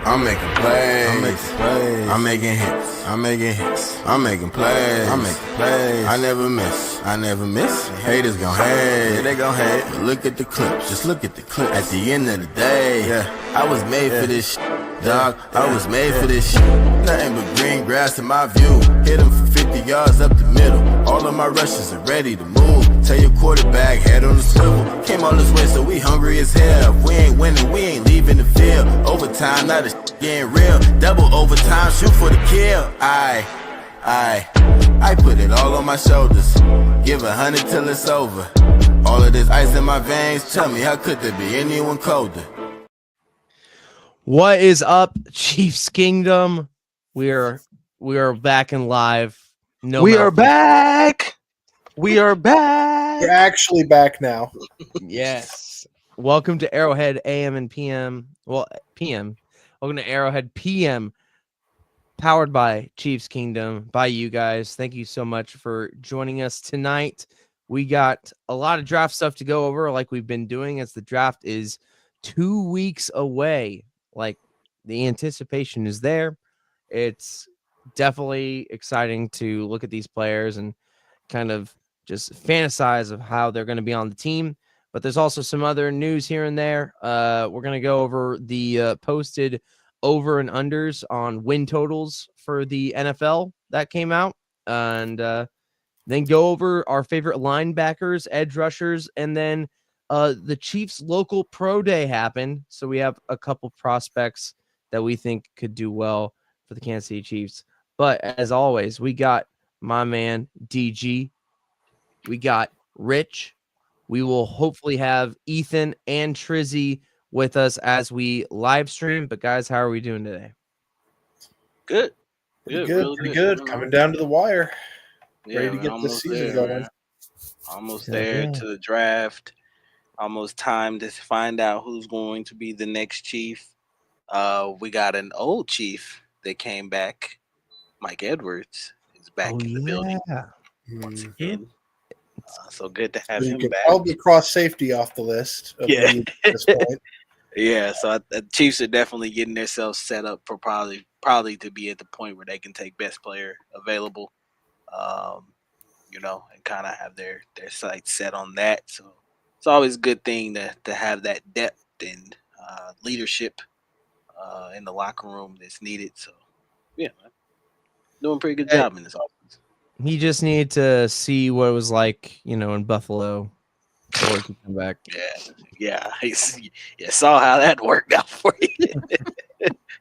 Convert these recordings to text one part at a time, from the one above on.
I'm making plays. I'm making hits. I'm making plays. I never miss. Haters gon' hate. Yeah, they gon' hate. But look at the clips. Just look at the clips. At the end of the day, I was made for this shit, dog. I was made for this shit. Nothing but green grass in my view. Hit him for 50 yards up the middle. All of my rushes are ready to move. Tell your quarterback, head on the swivel. Came all this way, so we hungry as hell. If we ain't winning, we ain't leaving the field. Overtime, now the shit getting real. Double overtime, shoot for the kill. I put it all on my shoulders. Give 100 till it's over. All of this ice in my veins. Tell me, how could there be anyone colder? What is up, Chiefs Kingdom? We are back and live. We are back. We're actually back now. Yes. Welcome to Arrowhead AM and PM. Well, PM. Welcome to Arrowhead PM, powered by Chiefs Kingdom, by you guys. Thank you so much for joining us tonight. We got a lot of draft stuff to go over, like we've been doing, as the draft is 2 weeks away. Like, the anticipation is there. It's definitely exciting to look at these players and kind of just fantasize of how they're going to be on the team. But there's also some other news here and there. We're going to go over the posted over and unders on win totals for the NFL that came out, and then go over our favorite linebackers, edge rushers, and then the Chiefs local pro day happened. So we have a couple prospects that we think could do well for the Kansas City Chiefs. But as always, we got my man DG. We got Rich. We will hopefully have Ethan and Trizzy with us as we live stream. But guys, how are we doing today? Good. Pretty good. Coming down to the wire. Yeah, Ready to get the season going. Almost there to the draft. Almost time to find out who's going to be the next chief. We got an old chief that came back. Mike Edwards is back in the building once again. So good to have him can back. probably cross safety off the list. At this point. Yeah, so the Chiefs are definitely getting themselves set up for probably to be at the point where they can take best player available, and kind of have their sights set on that. So it's always a good thing to have that depth and leadership in the locker room that's needed. So yeah, man, doing a pretty good job in this offense. He just needed to see what it was like, in Buffalo before he could come back. Yeah. You saw how that worked out for you.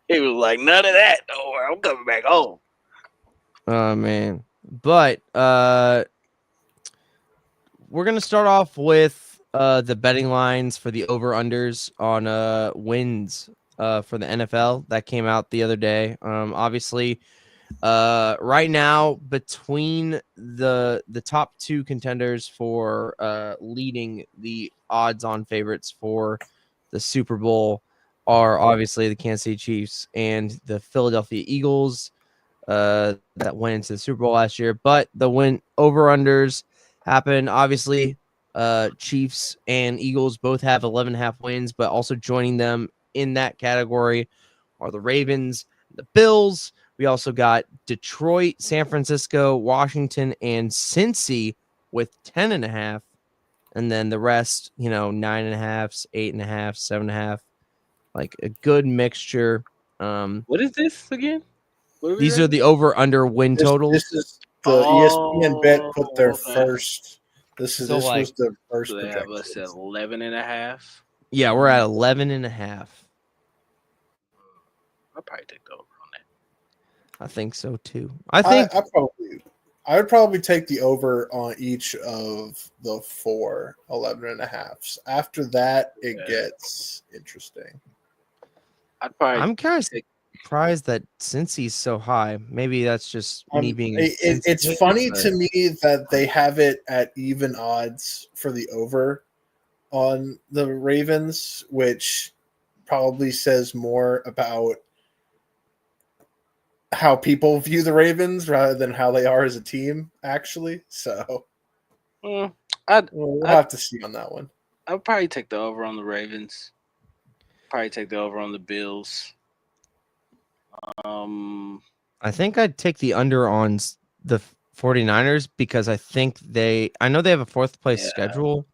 He was like, none of that. Don't worry, I'm coming back home. Oh, man. But we're going to start off with the betting lines for the over-unders on wins for the NFL that came out the other day. Obviously, right now, between the top two contenders for leading the odds-on favorites for the Super Bowl are obviously the Kansas City Chiefs and the Philadelphia Eagles that went into the Super Bowl last year. But the win over-unders happened. Obviously, Chiefs and Eagles both have 11.5 wins, but also joining them in that category are the Ravens, the Bills. We also got Detroit, San Francisco, Washington, and Cincy with 10.5. And then the rest, 9.5, 8.5, 7.5. Like a good mixture. What is this again? These are the over-under win totals. This is the ESPN bet put their first. This was the first so projection. Let's say 11.5. Yeah, we're at 11.5. I'll probably take the over on that. I think so too. I would probably take the over on each of the 4 11.5s. After that, it gets interesting. I'm kind of surprised that Cincy's so high. Maybe that's just me being. It's funny to me that they have it at even odds for the over on the Ravens, which probably says more about how people view the Ravens rather than how they are as a team, actually. So we'll have to see on that one. I'd probably take the over on the Ravens. Probably take the over on the Bills. I think I'd take the under on the 49ers because I know they have a fourth place Yeah. schedule,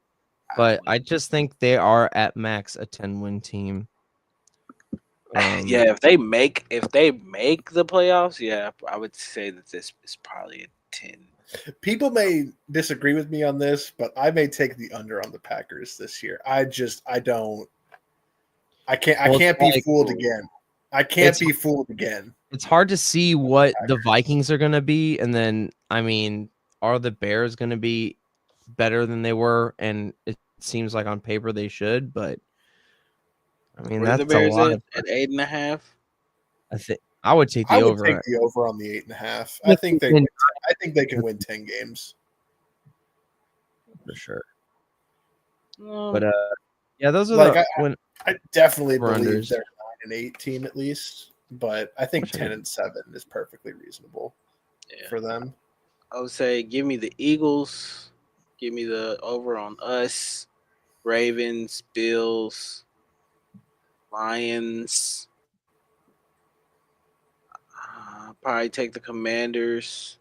but I just think they are at max a 10-win team. Yeah, if they make the playoffs, yeah, I would say that this is probably a 10. People may disagree with me on this, but I may take the under on the Packers this year. I can't be fooled again. I can't be fooled again. It's hard to see what the Vikings are going to be, and then I mean, are the Bears going to be better than they were? And it seems like on paper they should, but I mean Where the that's a Bears lot at of. 8.5? I think I would take I the would over. take the over on the 8.5. I think they can win 10 games for sure. No. But yeah, those are Like the I definitely believe over-unders. they're 9-8 team at least, but I think 10-7 is perfectly reasonable for them. I would say give me the Eagles, give me the over on us, Ravens, Bills, Lions. Probably take the Commanders.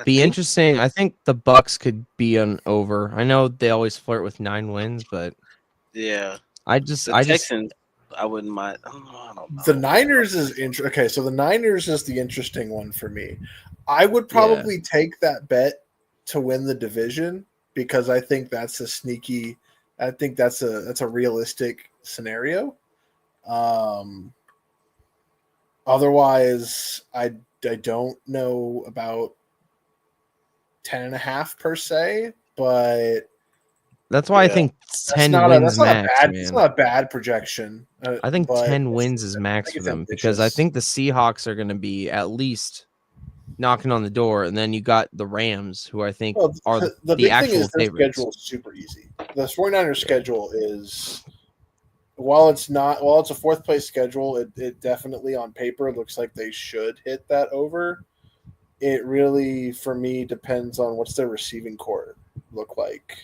Be interesting. I think the Bucks could be an over. I know they always flirt with 9 wins, but yeah, I Texans. I wouldn't mind. I don't know. The Niners is interesting. Okay, so the Niners is the interesting one for me. I would probably take that bet to win the division because I think that's a sneaky. I think that's a realistic scenario. Otherwise, I don't know about 10.5 per se, but that's why I think 10 wins max. It's not a bad projection. I think 10 wins is max for them because I think the Seahawks are going to be at least knocking on the door, and then you got the Rams, who I think are the the big actual thing is their favorites. schedule is super easy. The 49ers schedule is while it's a fourth place schedule, it definitely on paper looks like they should hit that over. It really, for me, depends on what's their receiving core look like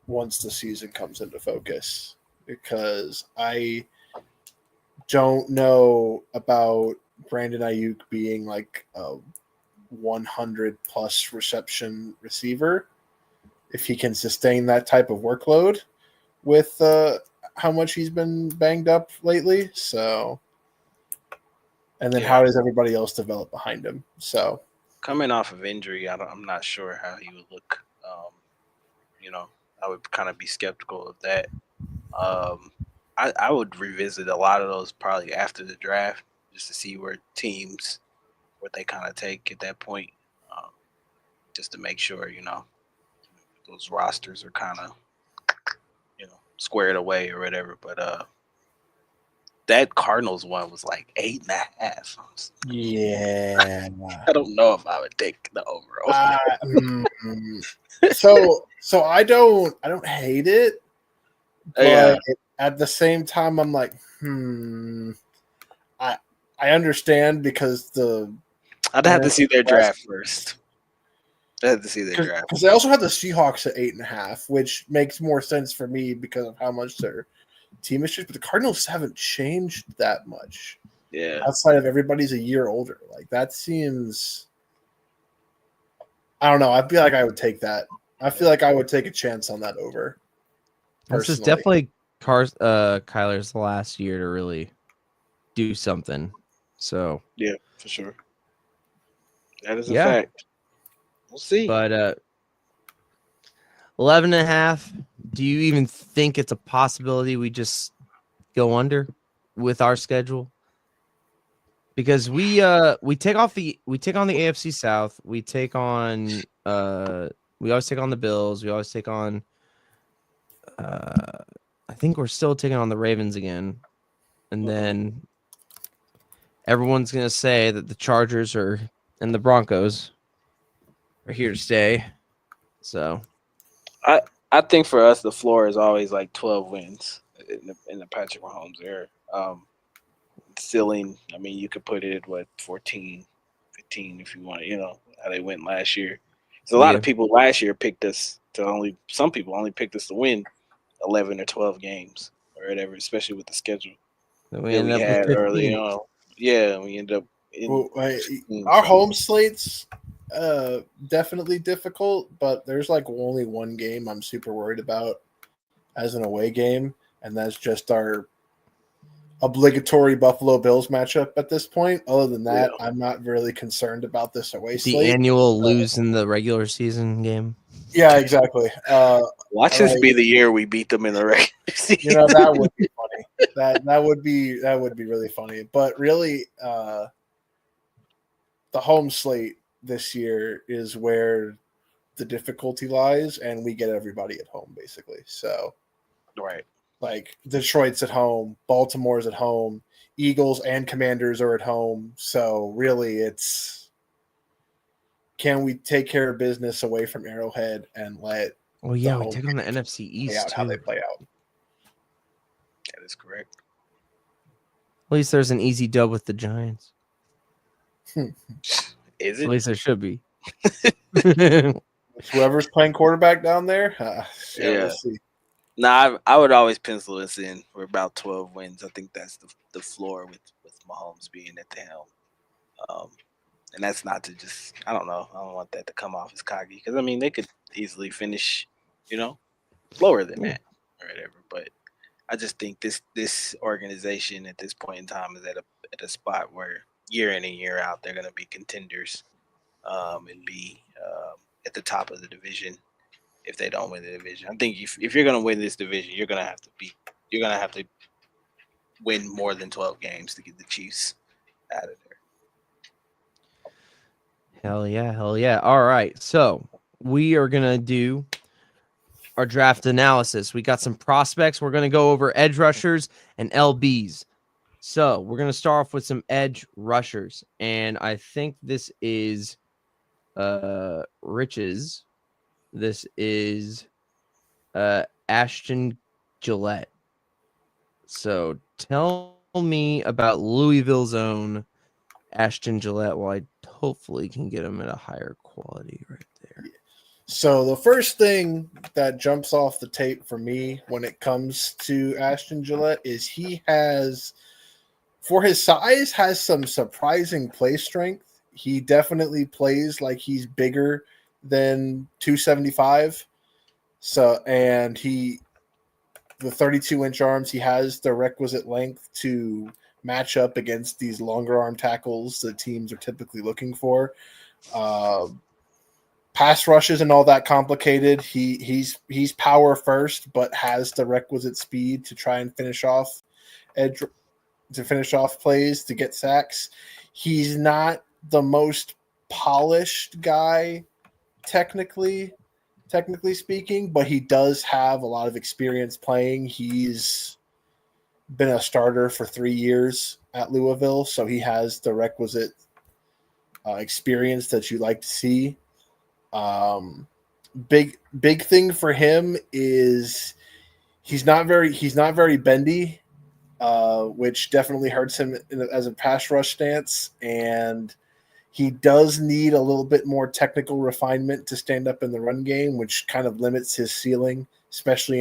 once the season comes into focus. Because I don't know about Brandon Ayuk being like a 100 plus reception receiver. If he can sustain that type of workload with how much he's been banged up lately. So, and then how does everybody else develop behind him? So, coming off of injury, I'm not sure how he would look. I would kind of be skeptical of that. I would revisit a lot of those probably after the draft just to see what they kind of take at that point, just to make sure those rosters are kind of squared away or whatever. But that Cardinals one was like 8.5. Yeah, I don't know if I would take the overall. So I don't hate it, but at the same time, I'm like, I understand because I'd have to see their draft first. I had to see their draft because they also have the Seahawks at 8.5, which makes more sense for me because of how much their team is. But the Cardinals haven't changed that much. Yeah. Outside of everybody's a year older, like that seems. I don't know. I feel like I would take that. I feel like I would take a chance on that over. This is definitely Kyler's last year to really do something. So yeah, for sure. That is a fact. We'll see. But 11.5. Do you even think it's a possibility we just go under with our schedule? Because we take on the AFC South. We take on we always take on the Bills. We always take on I think we're still taking on the Ravens again. And then everyone's gonna say that the Chargers and the Broncos are here to stay. So I think for us the floor is always like 12 wins in the Patrick Mahomes era. Ceiling, I mean, you could put it at 14, 15 if you want, how they went last year. So a lot of people last year picked us some people only picked us to win. 11 or 12 games or whatever, especially with the schedule So we that ended we up with had 15. early on. Yeah, we ended up in Our home slates definitely difficult, but there's like only one game I'm super worried about as an away game, and that's just our obligatory Buffalo Bills matchup at this point. Other than that, I'm not really concerned about this away The slate. annual lose in the regular season game. Yeah, exactly. Watch this be the year we beat them in the regular season. That would be funny. That would be really funny. But really, the home slate this year is where the difficulty lies, and we get everybody at home basically. So, right, like Detroit's at home, Baltimore's at home, Eagles and Commanders are at home. So really, it's can we take care of business away from Arrowhead and let Oh yeah, we take on the NFC East out too. how they play out. that is correct. At least there's an easy dub with the Giants. Is At it? least there should be. Whoever's playing quarterback down there, we'll see. Nah, I would always pencil us in for about 12 wins. I think that's the floor with Mahomes being at the helm. And that's not to just, I don't know. I don't want that to come off as cocky because, I mean, they could easily finish, lower than that or whatever. But I just think this organization at this point in time is at a spot where year in and year out they're going to be contenders and be at the top of the division if they don't win the division. I think if you're going to win this division, you're going to have to win more than 12 games to get the Chiefs out of there. Hell yeah. All right. So we are going to do our draft analysis. We got some prospects. We're going to go over edge rushers and LBs. So we're going to start off with some edge rushers. And I think this is Rich's. This is Ashton Gillette. So tell me about Louisville's own Ashton Gillette while I hopefully can get him at a higher quality right there. So the first thing that jumps off the tape for me when it comes to Ashton Gillette is he has, for his size, has some surprising play strength. He definitely plays like he's bigger than 275. So, and the 32-inch arms, he has the requisite length to match up against these longer arm tackles that teams are typically looking for. Pass rush isn't all that complicated. He's power first, but has the requisite speed to try and finish off plays to get sacks. He's not the most polished guy technically speaking, but he does have a lot of experience playing. He's been a starter for 3 years at Louisville, so he has the requisite experience that you like to see. Big thing for him is he's not very bendy, which definitely hurts him as a pass rush stance, and he does need a little bit more technical refinement to stand up in the run game, which kind of limits his ceiling, especially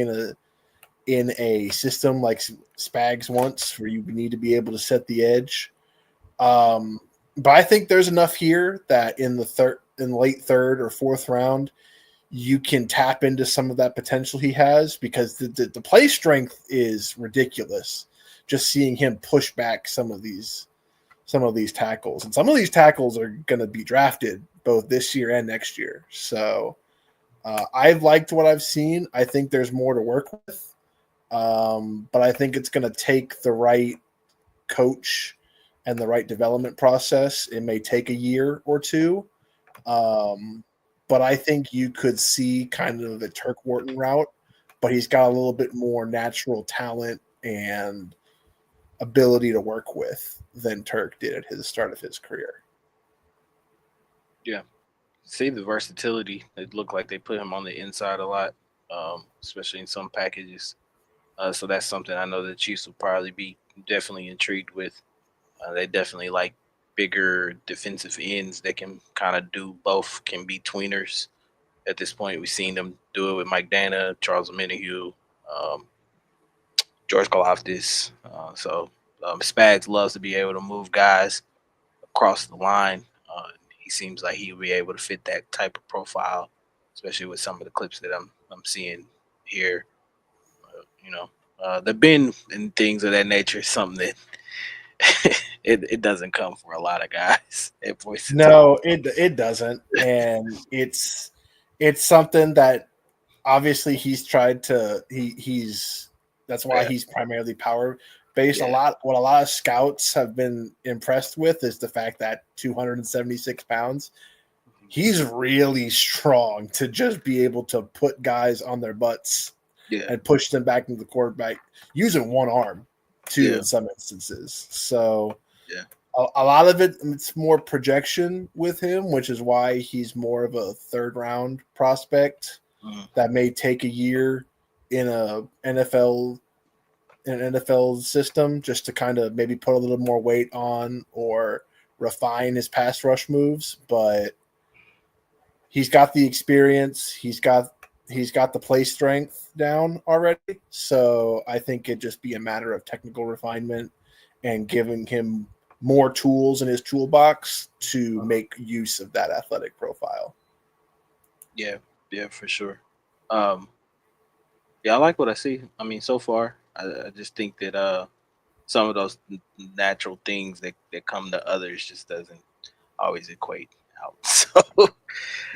in a system like Spags wants, where you need to be able to set the edge. But I think there's enough here that in the late third or fourth round, you can tap into some of that potential he has, because the play strength is ridiculous. Just seeing him push back some of these tackles, and some of these tackles are going to be drafted both this year and next year. So I've liked what I've seen. I think there's more to work with, but I think it's going to take the right coach and the right development process. It may take a year or two, but I think you could see kind of the Turk Wharton route, but he's got a little bit more natural talent and ability to work with than Turk did at the start of his career. Yeah. See the versatility. It looked like they put him on the inside a lot, especially in some packages. So that's something I know the Chiefs will probably be definitely intrigued with. They definitely like bigger defensive ends that can kind of do both, can be tweeners. At this point, we've seen them do it with Mike Dana, Charles Omenihu, George Karlaftis. Spags loves to be able to move guys across the line. He seems like he'll be able to fit that type of profile, especially with some of the clips that I'm seeing here. The bend and things of that nature is something that it doesn't come for a lot of guys at points in time. No, it doesn't, and it's something that obviously he's tried to he's that's why he's primarily power based. Yeah. What a lot of scouts have been impressed with is the fact that 276 pounds, he's really strong to just be able to put guys on their butts and push them back into the quarterback using one arm too in some instances. So a lot of it's more projection with him, which is why he's more of a third round prospect that may take a year in an NFL system just to kind of maybe put a little more weight on or refine his pass rush moves. But he's got the experience. He's got the play strength down already. So I think it'd just be a matter of technical refinement and giving him more tools in his toolbox to make use of that athletic profile. Yeah, for sure. I like what I see. I mean, so far, I just think that some of those natural things that come to others just doesn't always equate out. So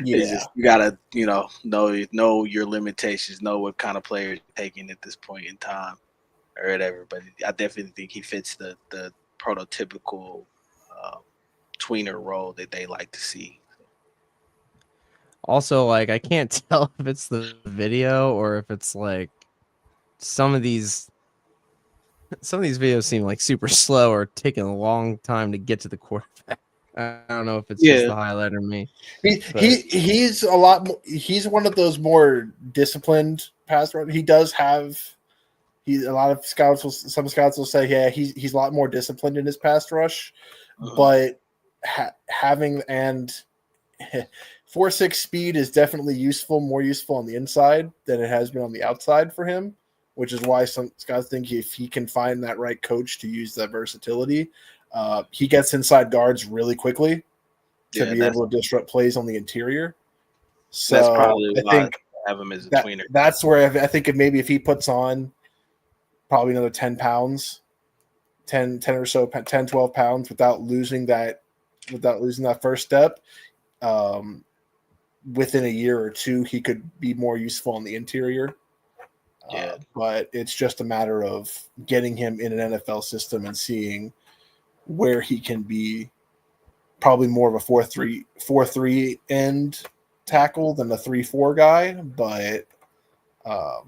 it's just you gotta know your limitations, know what kind of player you're taking at this point in time or whatever. But I definitely think he fits the prototypical tweener role that they like to see. Also, like, I can't tell if it's the video or if it's like some of these videos seem like super slow or taking a long time to get to the quarterback. I don't know if it's just the highlight or me. He's a lot more, he's one of those more disciplined pass runners. He does have a lot of some scouts will say, yeah, he's a lot more disciplined in his pass rush, but having 4.6 speed is definitely more useful on the inside than it has been on the outside for him, which is why some scouts think if he can find that right coach to use that versatility, he gets inside guards really quickly to be able to disrupt plays on the interior. So that's probably why I have him as a tweener. That's where I think if he puts on probably another 10 pounds, 10 or so, 10, 12 pounds without losing that first step, within a year or two, he could be more useful on the interior. But it's just a matter of getting him in an NFL system and seeing where he can be probably more of a 4-3 end tackle than a 3-4 guy. But I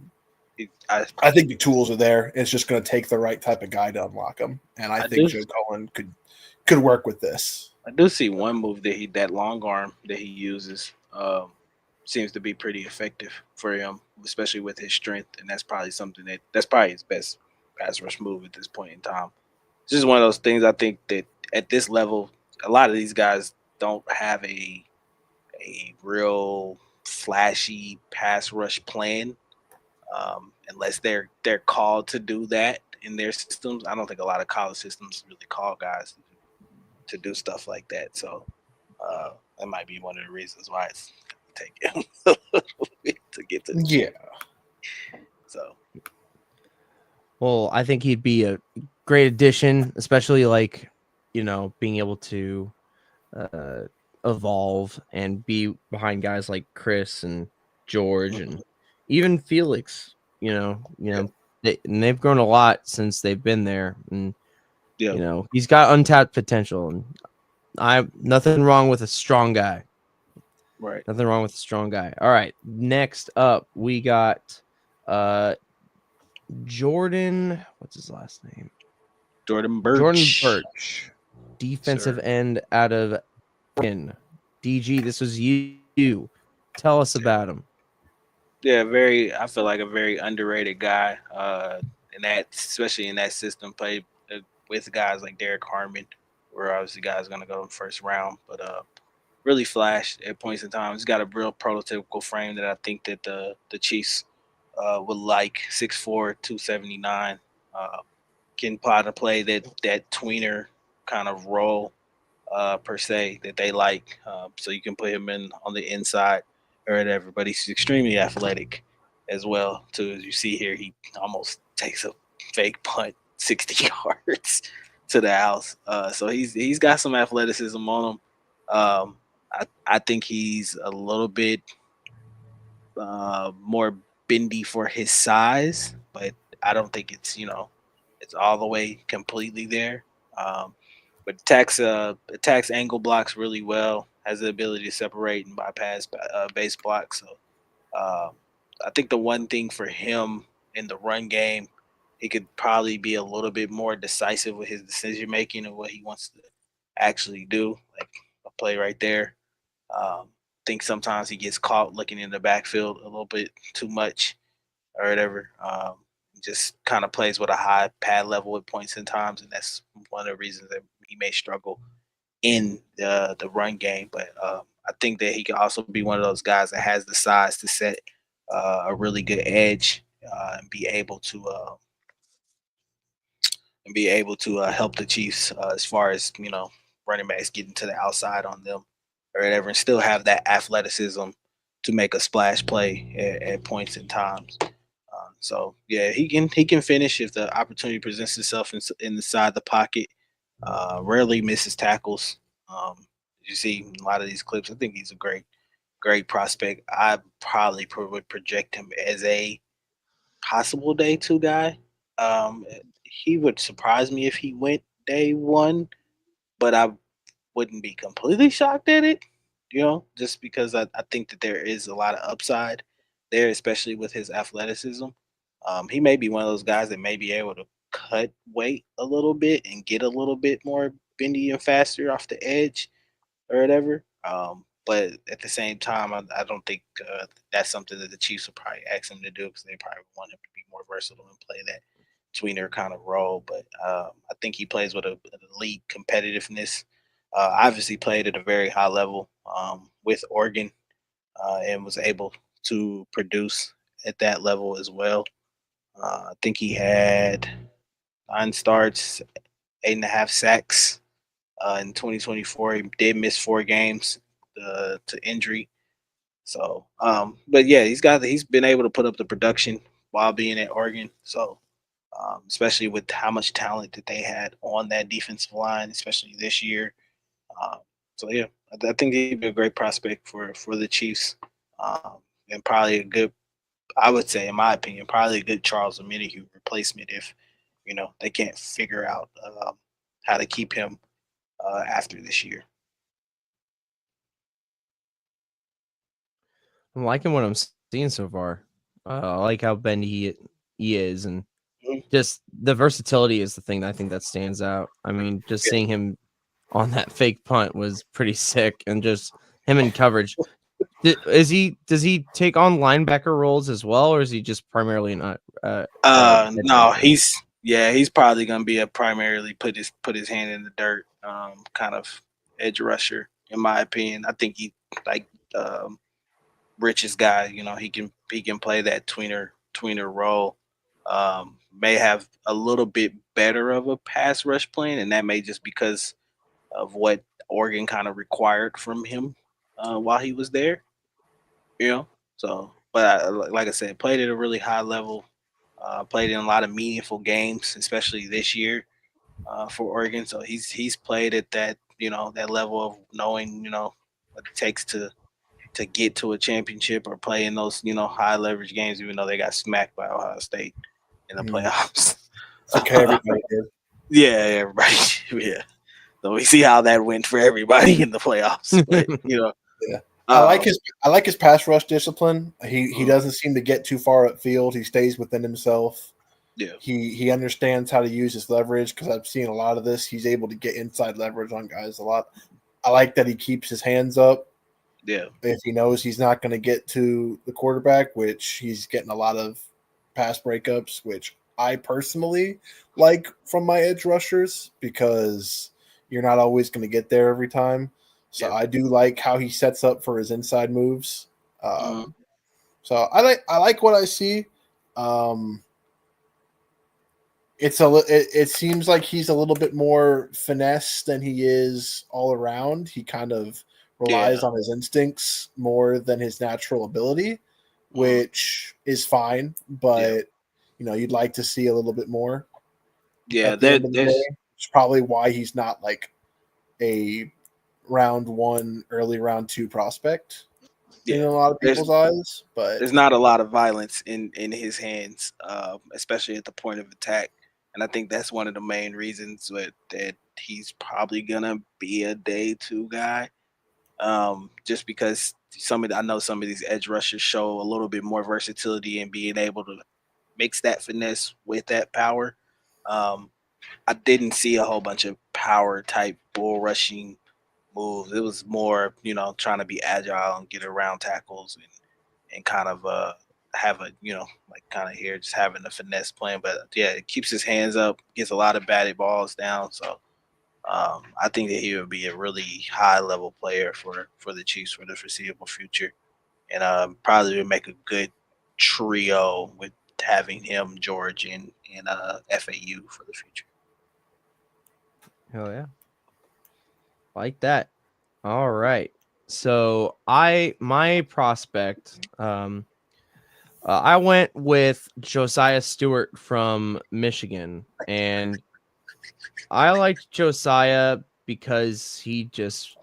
think the tools are there. It's just going to take the right type of guy to unlock them. And I think Joe Cohen could work with this. I do see one move that long arm that he uses seems to be pretty effective for him, especially with his strength. And that's probably that's probably his best pass rush move at this point in time. It's just one of those things I think that at this level, a lot of these guys don't have a real flashy pass rush plan unless they're called to do that in their systems. I don't think a lot of college systems really call guys to do stuff like that. So that might be one of the reasons why it's taking a little bit to get to. So, well, I think he'd be a great addition, especially like, being able to evolve and be behind guys like Chris and George and even Felix. They've grown a lot since they've been there, and he's got untapped potential. And nothing wrong with a strong guy. Right. Nothing wrong with a strong guy. All right. Next up, we got Jordan. What's his last name? Jordan Birch. Jordan Birch, defensive end out of DG. This was you. Tell us about him. Yeah, I feel like a very underrated guy. Especially in that system, played with guys like Derek Harmon, where obviously guys going to go in the first round, but really flashed at points in time. He's got a real prototypical frame that I think that the Chiefs with like 6'4", 279. Can probably play that tweener kind of role per se that they like. So you can put him in on the inside or whatever. But he's extremely athletic as well. Too, as you see here, he almost takes a fake punt 60 yards to the house. So he's got some athleticism on him. I think he's a little bit more bendy for his size, but I don't think it's all the way completely there. Um, but attacks angle blocks really well. Has the ability to separate and bypass base blocks. So uh, I think the one thing for him in the run game, he could probably be a little bit more decisive with his decision making and what he wants to actually do. Like a play right there. Think sometimes he gets caught looking in the backfield a little bit too much or whatever. Just kind of plays with a high pad level at points and times, and that's one of the reasons that he may struggle in the run game. But I think that he can also be one of those guys that has the size to set a really good edge and be able to help the Chiefs as far as running backs getting to the outside on them or whatever, and still have that athleticism to make a splash play at points and times. So yeah, he can finish if the opportunity presents itself inside the pocket. Rarely misses tackles. You see in a lot of these clips. I think he's a great prospect. I probably would project him as a possible day two guy. He would surprise me if he went day one, but I wouldn't be completely shocked at it, just because I think that there is a lot of upside there, especially with his athleticism. He may be one of those guys that may be able to cut weight a little bit and get a little bit more bendy and faster off the edge or whatever. But at the same time, I don't think that's something that the Chiefs will probably ask him to do because they probably want him to be more versatile and play that tweener kind of role. But I think he plays with an elite competitiveness. Obviously, played at a very high level with Oregon and was able to produce at that level as well. I think he had 9 starts, 8.5 sacks in 2024. He did miss 4 games to injury. So, but yeah, he's been able to put up the production while being at Oregon. So, especially with how much talent that they had on that defensive line, especially this year. Um, so yeah, I think he'd be a great prospect for the Chiefs, and probably a good, I would say, in my opinion, probably a good Charles Omenihu replacement if they can't figure out how to keep him after this year. I'm liking what I'm seeing so far. I like how bendy he is, and just the versatility is the thing that I think that stands out. I mean, just seeing him on that fake punt was pretty sick, and just him in coverage. Does he take on linebacker roles as well, or is he just primarily not? No, he's probably gonna be a primarily put his hand in the dirt, kind of edge rusher, in my opinion. I think he like Rich's guy. He can play that tweener role. May have a little bit better of a pass rush plan, and that may just because of what Oregon kind of required from him while he was there. So, but like I said, played at a really high level. Played in a lot of meaningful games, especially this year for Oregon. So he's played at that level of knowing what it takes to get to a championship or play in those high leverage games, even though they got smacked by Ohio State in the playoffs. Okay, everybody did. Yeah, everybody. Yeah. So we see how that went for everybody in the playoffs. But, yeah. I like his pass rush discipline. He doesn't seem to get too far upfield. He stays within himself. Yeah. He understands how to use his leverage because I've seen a lot of this. He's able to get inside leverage on guys a lot. I like that he keeps his hands up. Yeah. If he knows he's not going to get to the quarterback, which he's getting a lot of pass breakups, which I personally like from my edge rushers because you're not always going to get there every time. So I do like how he sets up for his inside moves. So I like what I see. It seems like he's a little bit more finesse than he is all around. He kind of relies on his instincts more than his natural ability, which is fine, but you'd like to see a little bit more. Yeah, at the end of the day. It's probably why he's not like a round 1, early round 2 prospect in a lot of people's eyes. But there's not a lot of violence in his hands, especially at the point of attack. And I think that's one of the main reasons that he's probably gonna be a day 2 guy. Just because I know some of these edge rushers show a little bit more versatility and being able to mix that finesse with that power. I didn't see a whole bunch of power type bull rushing moves. It was more, trying to be agile and get around tackles and kind of have a, like kind of here just having the finesse playing. But yeah, it keeps his hands up, gets a lot of batted balls down. So I think that he would be a really high level player for the Chiefs for the foreseeable future, and probably would make a good trio with having him, George, and FAU for the future. Hell yeah. Like that. All right. So my prospect, I went with Josiah Stewart from Michigan, and I liked Josiah because he just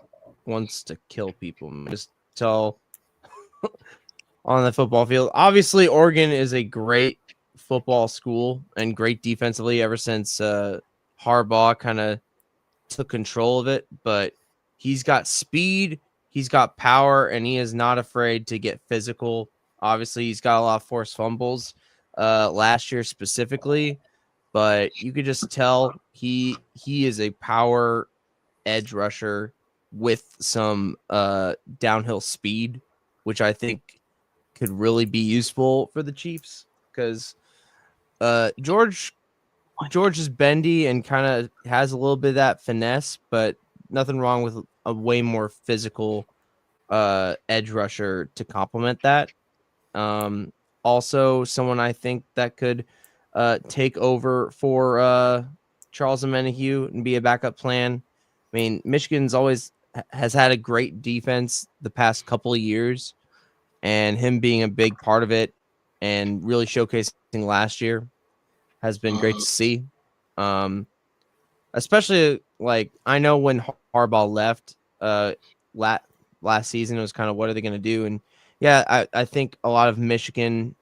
wants to kill people. Just tell on the football field. Obviously, Oregon is a great football school and great defensively ever since Harbaugh kind of took control of it, but he's got speed, he's got power, and he is not afraid to get physical. Obviously, he's got a lot of forced fumbles last year specifically, but you could just tell he is a power edge rusher with some downhill speed, which I think could really be useful for the Chiefs because George is bendy and kind of has a little bit of that finesse, but nothing wrong with a way more physical edge rusher to complement that. Also, someone I think that could take over for Charles Omenihu and be a backup plan. I mean, Michigan's always has had a great defense the past couple of years, and him being a big part of it and really showcasing last year has been great to see. Especially like I know when Harbaugh left last season, it was kind of what are they going to do? And yeah, I think a lot of Michigan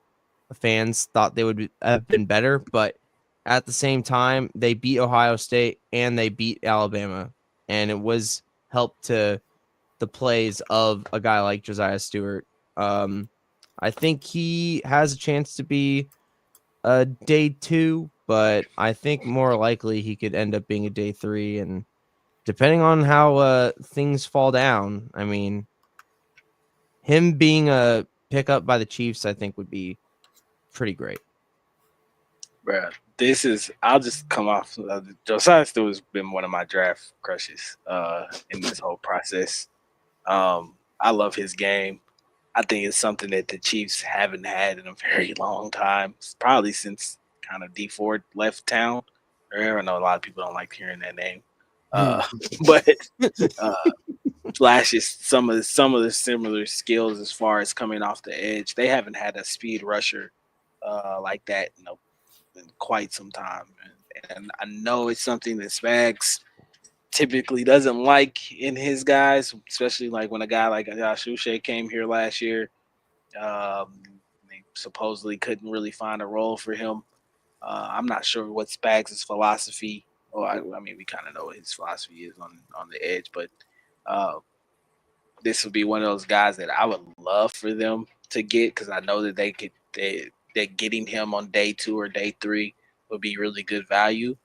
fans thought they would have been better, but at the same time, they beat Ohio State and they beat Alabama, and it was helped to the plays of a guy like Josiah Stewart. I think he has a chance to be a day 2, but I think more likely he could end up being a day 3. And depending on how things fall down, I mean, him being a pickup by the Chiefs, I think would be pretty great. Bruh, I'll just come off. Josiah Stewart has been one of my draft crushes in this whole process. I love his game. I think it's something that the Chiefs haven't had in a very long time. It's probably since kind of D Ford left town. I know a lot of people don't like hearing that name, but flashes some of the similar skills as far as coming off the edge. They haven't had a speed rusher like that, in quite some time. And I know it's something that Spags typically doesn't like in his guys, especially like when a guy like Josh Uche came here last year. They supposedly couldn't really find a role for him. I'm not sure what Spags' philosophy. Oh, I mean, we kind of know what his philosophy is on the edge, but this would be one of those guys that I would love for them to get because I know that that getting him on day 2 or day 3 would be really good value.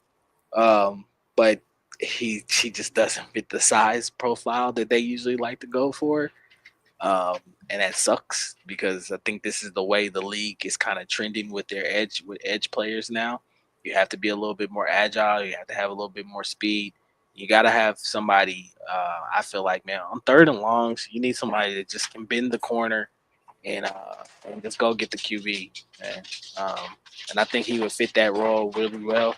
But he just doesn't fit the size profile that they usually like to go for. And that sucks because I think this is the way the league is kind of trending with edge players now. You have to be a little bit more agile. You have to have a little bit more speed. You got to have somebody. I feel like, man, on 3rd and longs, you need somebody that just can bend the corner and just go get the QB. And I think he would fit that role really well.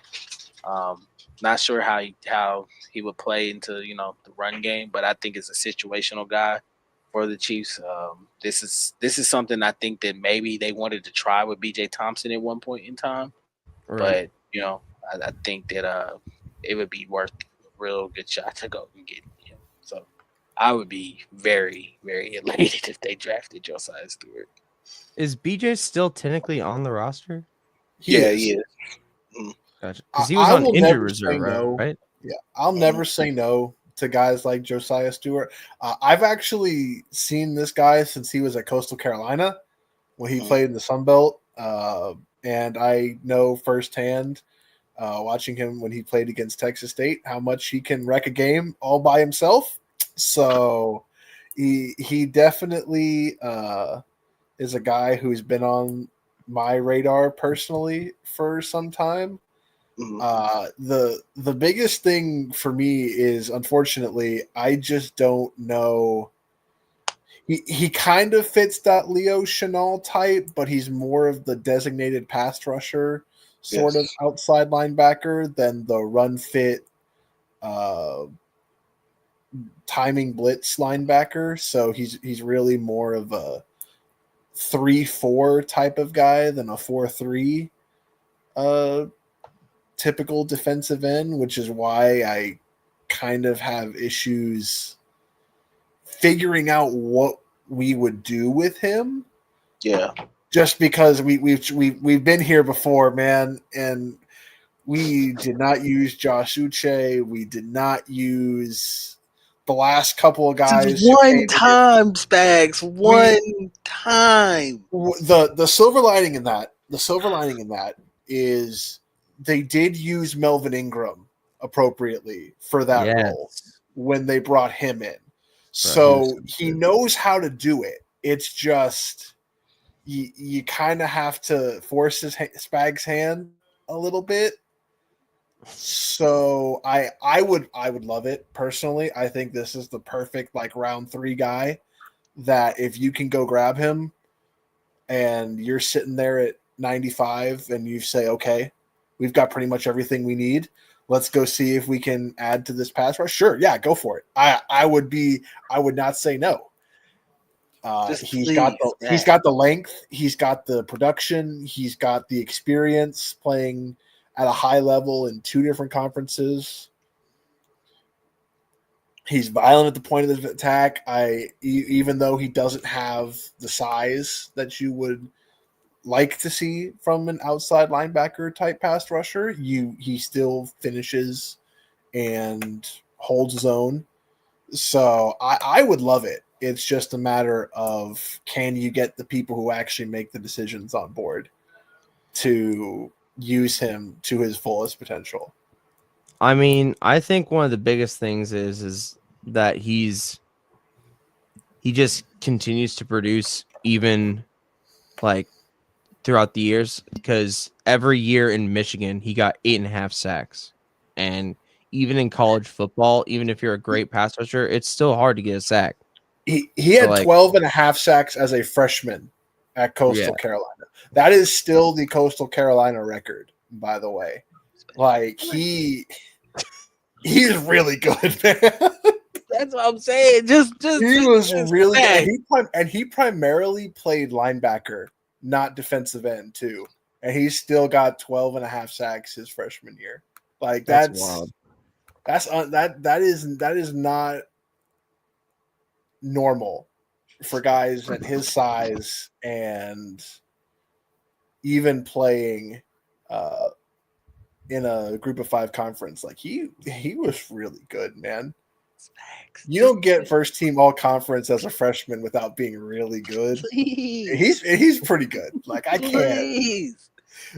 Not sure how he would play into the run game, but I think it's a situational guy for the Chiefs. This is something I think that maybe they wanted to try with B.J. Thompson at one point in time, Right. but I think that it would be worth a real good shot to go and get him. So I would be very, very elated if they drafted Josiah Stewart. Is BJ still technically on the roster? He is. Gotcha. Because he I was on will injured never say reserve, no. right? Yeah, I'll never say no to guys like Josiah Stewart. I've actually seen this guy since he was at Coastal Carolina when he played in the Sun Belt, and I know firsthand, watching him when he played against Texas State, how much he can wreck a game all by himself. So he definitely is a guy who's been on my radar personally for some time. The biggest thing for me is, unfortunately, I just don't know. He kind of fits that Leo Chenal type, but he's more of the designated pass rusher sort of outside linebacker than the run fit timing blitz linebacker. So he's really more of a 3-4 type of guy than a 4-3 typical defensive end, which is why I kind of have issues figuring out what we would do with him. Yeah. Just because we've been here before, man, and we did not use Josh Uche. We did not use the last couple of guys. One time, Spags. One time. The silver lining in that, is they did use Melvin Ingram appropriately for that role when they brought him in. So he knows how to do it. It's just you kind of have to force Spag's hand a little bit. So I would love it personally. I think this is the perfect round 3 guy that if you can go grab him and you're sitting there at 95 and you say, okay, we've got pretty much everything we need. Let's go see if we can add to this pass rush. Sure. Yeah, go for it. I would not say no. He's got the length. He's got the production. He's got the experience playing at a high level in 2 different conferences. He's violent at the point of the attack. Even though he doesn't have the size that you would like to see from an outside linebacker type pass rusher, he still finishes and holds his own. So I would love it. It's just a matter of, can you get the people who actually make the decisions on board to use him to his fullest potential? I mean, I think one of the biggest things is that he just continues to produce even throughout the years, because every year in Michigan he got 8.5 sacks, and even in college football, even if you're a great pass rusher, it's still hard to get a sack. He had 12.5 sacks as a freshman at Coastal Carolina. That is still the Coastal Carolina record, by the way. He's really good, man. That's what I'm saying. He was really good. And he primarily played linebacker, not defensive end too. And he's still got 12.5 sacks his freshman year. That's wild. That is not normal for guys at his size, and even playing in a group of 5 conference. He was really good, man. You don't get first team all conference as a freshman without being really good. He's pretty good. I can't.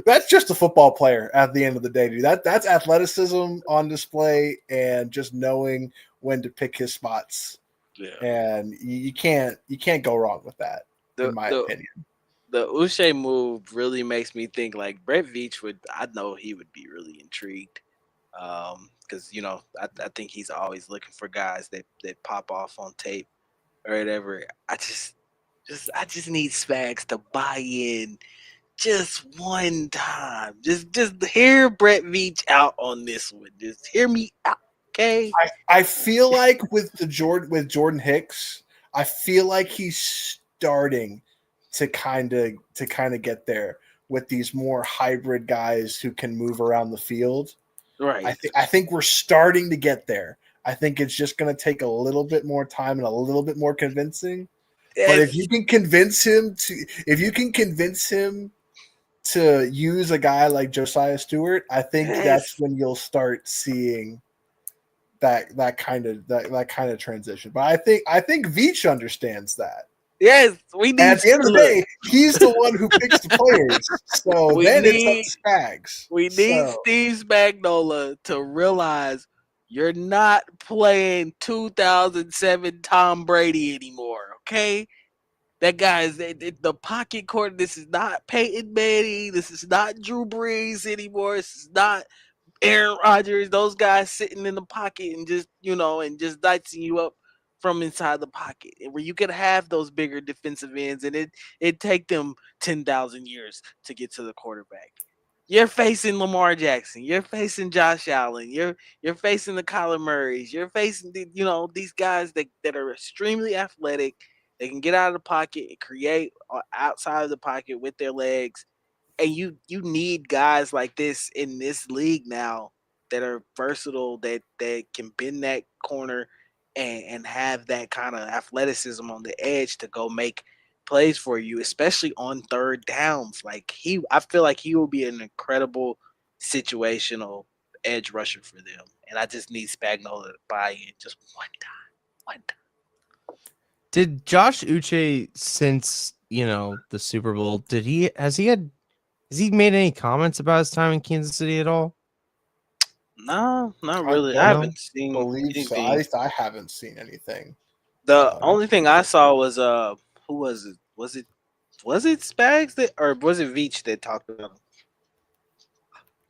That's just a football player at the end of the day, dude. That's athleticism on display and just knowing when to pick his spots. Yeah. And you can't go wrong with that, in my opinion. The Uche move really makes me think Brett Veach I know he would be really intrigued. Because I think he's always looking for guys that pop off on tape or whatever. I just need Spags to buy in just one time. Just hear Brett Veach out on this one. Just hear me out, okay? I feel like with Jordan Hicks, I feel like he's starting to kind of get there with these more hybrid guys who can move around the field. Right. I think we're starting to get there. I think it's just going to take a little bit more time and a little bit more convincing. But if you can convince him to use a guy like Josiah Stewart, I think that's when you'll start seeing that kind of transition. But I think Veach understands that. Yes, we need. And at the end of the day, he's the one who picks the players. So it's up to Spags. We need Steve Spagnuolo to realize you're not playing 2007 Tom Brady anymore. Okay, that guy is the pocket corner. This is not Peyton Manning. This is not Drew Brees anymore. This is not Aaron Rodgers. Those guys sitting in the pocket and just dicing you up from inside the pocket, and where you could have those bigger defensive ends, and it take them 10,000 years to get to the quarterback. You're facing Lamar Jackson. You're facing Josh Allen. You're facing the Kyler Murrays. You're facing these guys that are extremely athletic. They can get out of the pocket and create outside of the pocket with their legs. And you need guys like this in this league now that are versatile, that can bend that corner and have that kind of athleticism on the edge to go make plays for you, especially on third downs. I feel like he will be an incredible situational edge rusher for them. And I just need Spagnuolo to buy in just one time. Did Josh Uche, since the Super Bowl, has he made any comments about his time in Kansas City at all? No, not really. I haven't seen anything. I haven't seen anything. The only thing I saw was who was it? Was it Spags or was it Veach that talked about him?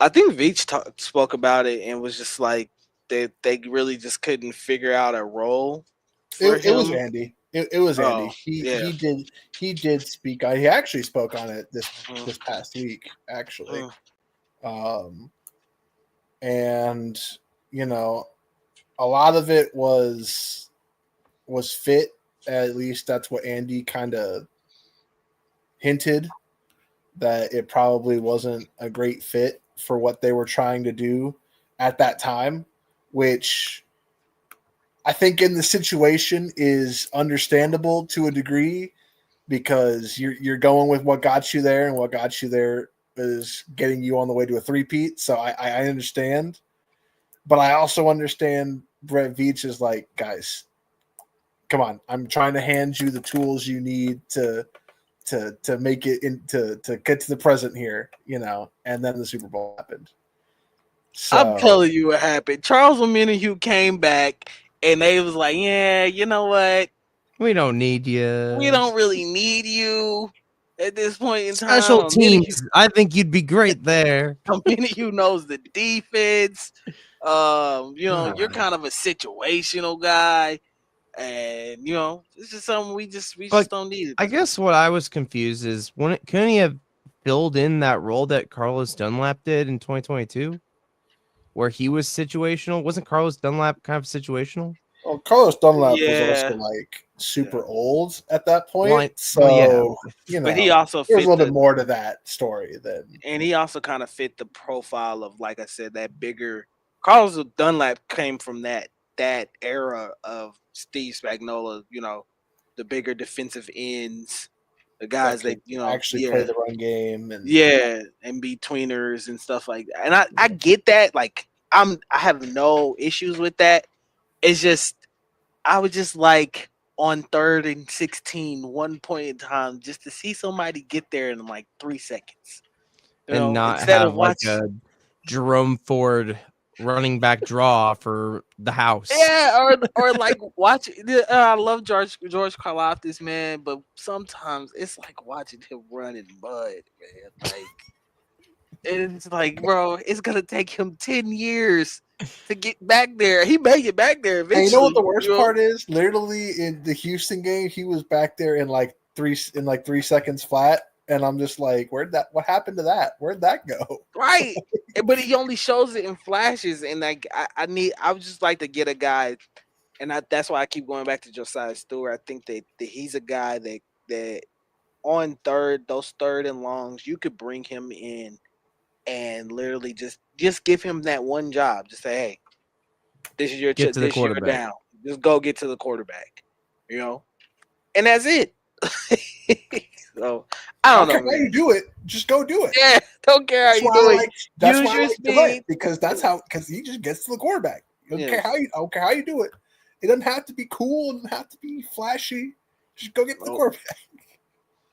I think Veach spoke about it and was just like they really just couldn't figure out a role. It was Andy. It was Andy. He did speak. He actually spoke on it this past week, actually. And a lot of it was fit. At least that's what Andy kind of hinted, that it probably wasn't a great fit for what they were trying to do at that time, which I think in the situation is understandable to a degree, because you're going with what got you there, and what got you there is getting you on the way to a three-peat. So I understand, but I also understand Brett Veach is like, guys, come on, I'm trying to hand you the tools you need to make it to get to the present here, and then the Super Bowl happened. So, I'm telling you what happened. Charles Omenihu came back and they was like, yeah, you know what? We don't need you. We don't really need you at this point in time. Special teams. I think you'd be great there. Omenihu knows the defense. You're kind of a situational guy. And it's just something we just don't need it. I guess what I was confused is couldn't he have filled in that role that Carlos Dunlap did in 2022, where he was situational? Wasn't Carlos Dunlap kind of situational? Well, Carlos Dunlap was also super old at that point, but he also there's a little bit more to that story and he also kind of fit the profile of, like I said, that bigger. Carlos Dunlap came from that era of Steve Spagnuolo, the bigger defensive ends, the guys that actually play the run game and be tweeners and stuff like that. And I get that. Like I have no issues with that. It's just I would just like on 3rd and 16, one point in time, just to see somebody get there in like 3 seconds, and not have like a Jerome Ford running back draw for the house. Yeah, or like watch. I love George Karlaftis, man, but sometimes it's like watching him run in mud, man. Like it's like, bro, it's gonna take him 10 years to get back there. He may get back there eventually. And you know what the worst part is? Literally in the Houston game, he was back there in like 3 seconds flat, and I'm just like, what happened to that? Where'd that go? Right. But he only shows it in flashes, and like I would just like to get a guy, and that's why I keep going back to Josiah Stewart. I think that he's a guy that on those third and longs, you could bring him in and literally just give him that one job. Just say, hey, this is your Get to the this is your quarterback. down. Just go get to the quarterback, and that's it. So I don't know, How man. you do it? Just go do it. Yeah, don't care how you do it. That's Use why your I like delay, speed. because he just gets to the quarterback. I don't care how you do it. It doesn't have to be cool. It doesn't have to be flashy. Just go get to the quarterback.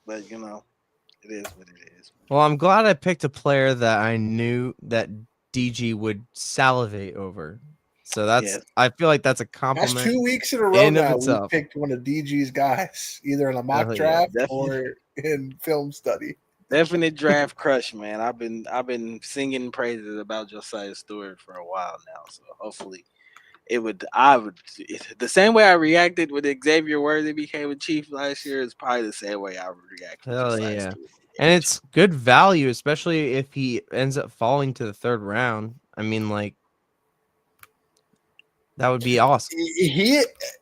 But it is what it is. Well, I'm glad I picked a player that I knew that DG would salivate over. So I feel like that's a compliment. That's 2 weeks in a row now. We picked one of DG's guys, either in a mock draft or in film study. Definite draft crush, man. I've been singing praises about Josiah Stewart for a while now. So hopefully the same way I reacted when Xavier Worthy became a Chief last year is probably the same way I would react to Josiah Stewart. And it's good value, especially if he ends up falling to the third round. I mean, like, that would be awesome.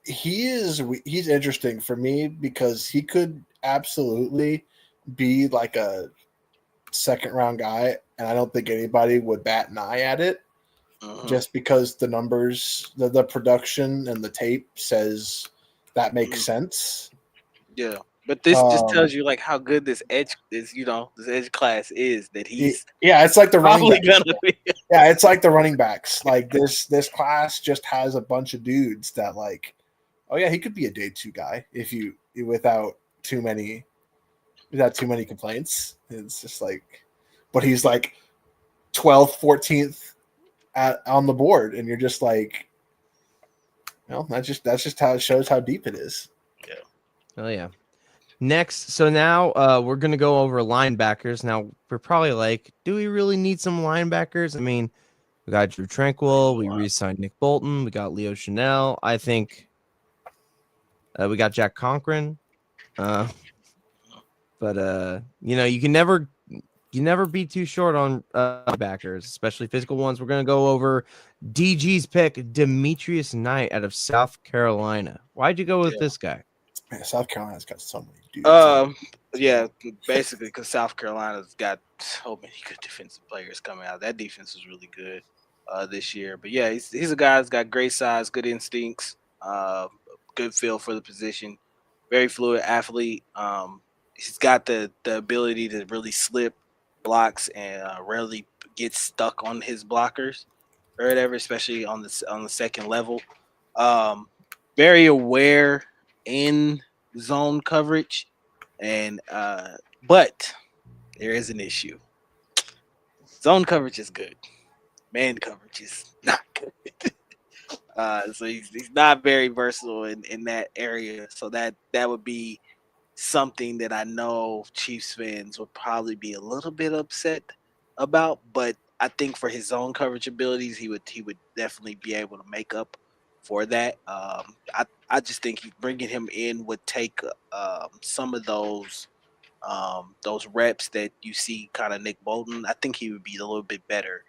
He's interesting for me because he could absolutely be like a second round guy, and I don't think anybody would bat an eye at it, just because the numbers, the production, and the tape says that makes sense. Yeah. But this just tells you like how good this edge is, this edge class is that he's it's like the running backs. Gonna be. Yeah, it's like the running backs. Like this class just has a bunch of dudes that like, oh yeah, he could be a day 2 guy without too many complaints. It's just like, but he's like 12th, 14th on the board, and you're just like, that's just how it shows how deep it is. Yeah. Oh yeah. Next, so now we're going to go over linebackers. Now, we're probably like, do we really need some linebackers? I mean, we got Drew Tranquil. We re-signed Nick Bolton. We got Leo Chanel. I think we got Jack Conklin. But, you can never be too short on linebackers, especially physical ones. We're going to go over DG's pick, Demetrius Knight out of South Carolina. Why'd you go with this guy? Man, South Carolina's got so many dudes. Yeah, basically because South Carolina's got so many good defensive players coming out. That defense was really good this year. But yeah, he's a guy that's got great size, good instincts, good feel for the position, very fluid athlete. He's got the ability to really slip blocks and rarely get stuck on his blockers or whatever, especially on the second level. Very aware in zone coverage, and but there is an issue. Zone coverage is good, man coverage is not good. So he's not very versatile in that area. So that would be something that I know Chiefs fans would probably be a little bit upset about. But I think for his zone coverage abilities, he would definitely be able to make up for that. I just think bringing him in would take some of those reps that you see kind of Nick Bolton. I think he would be a little bit better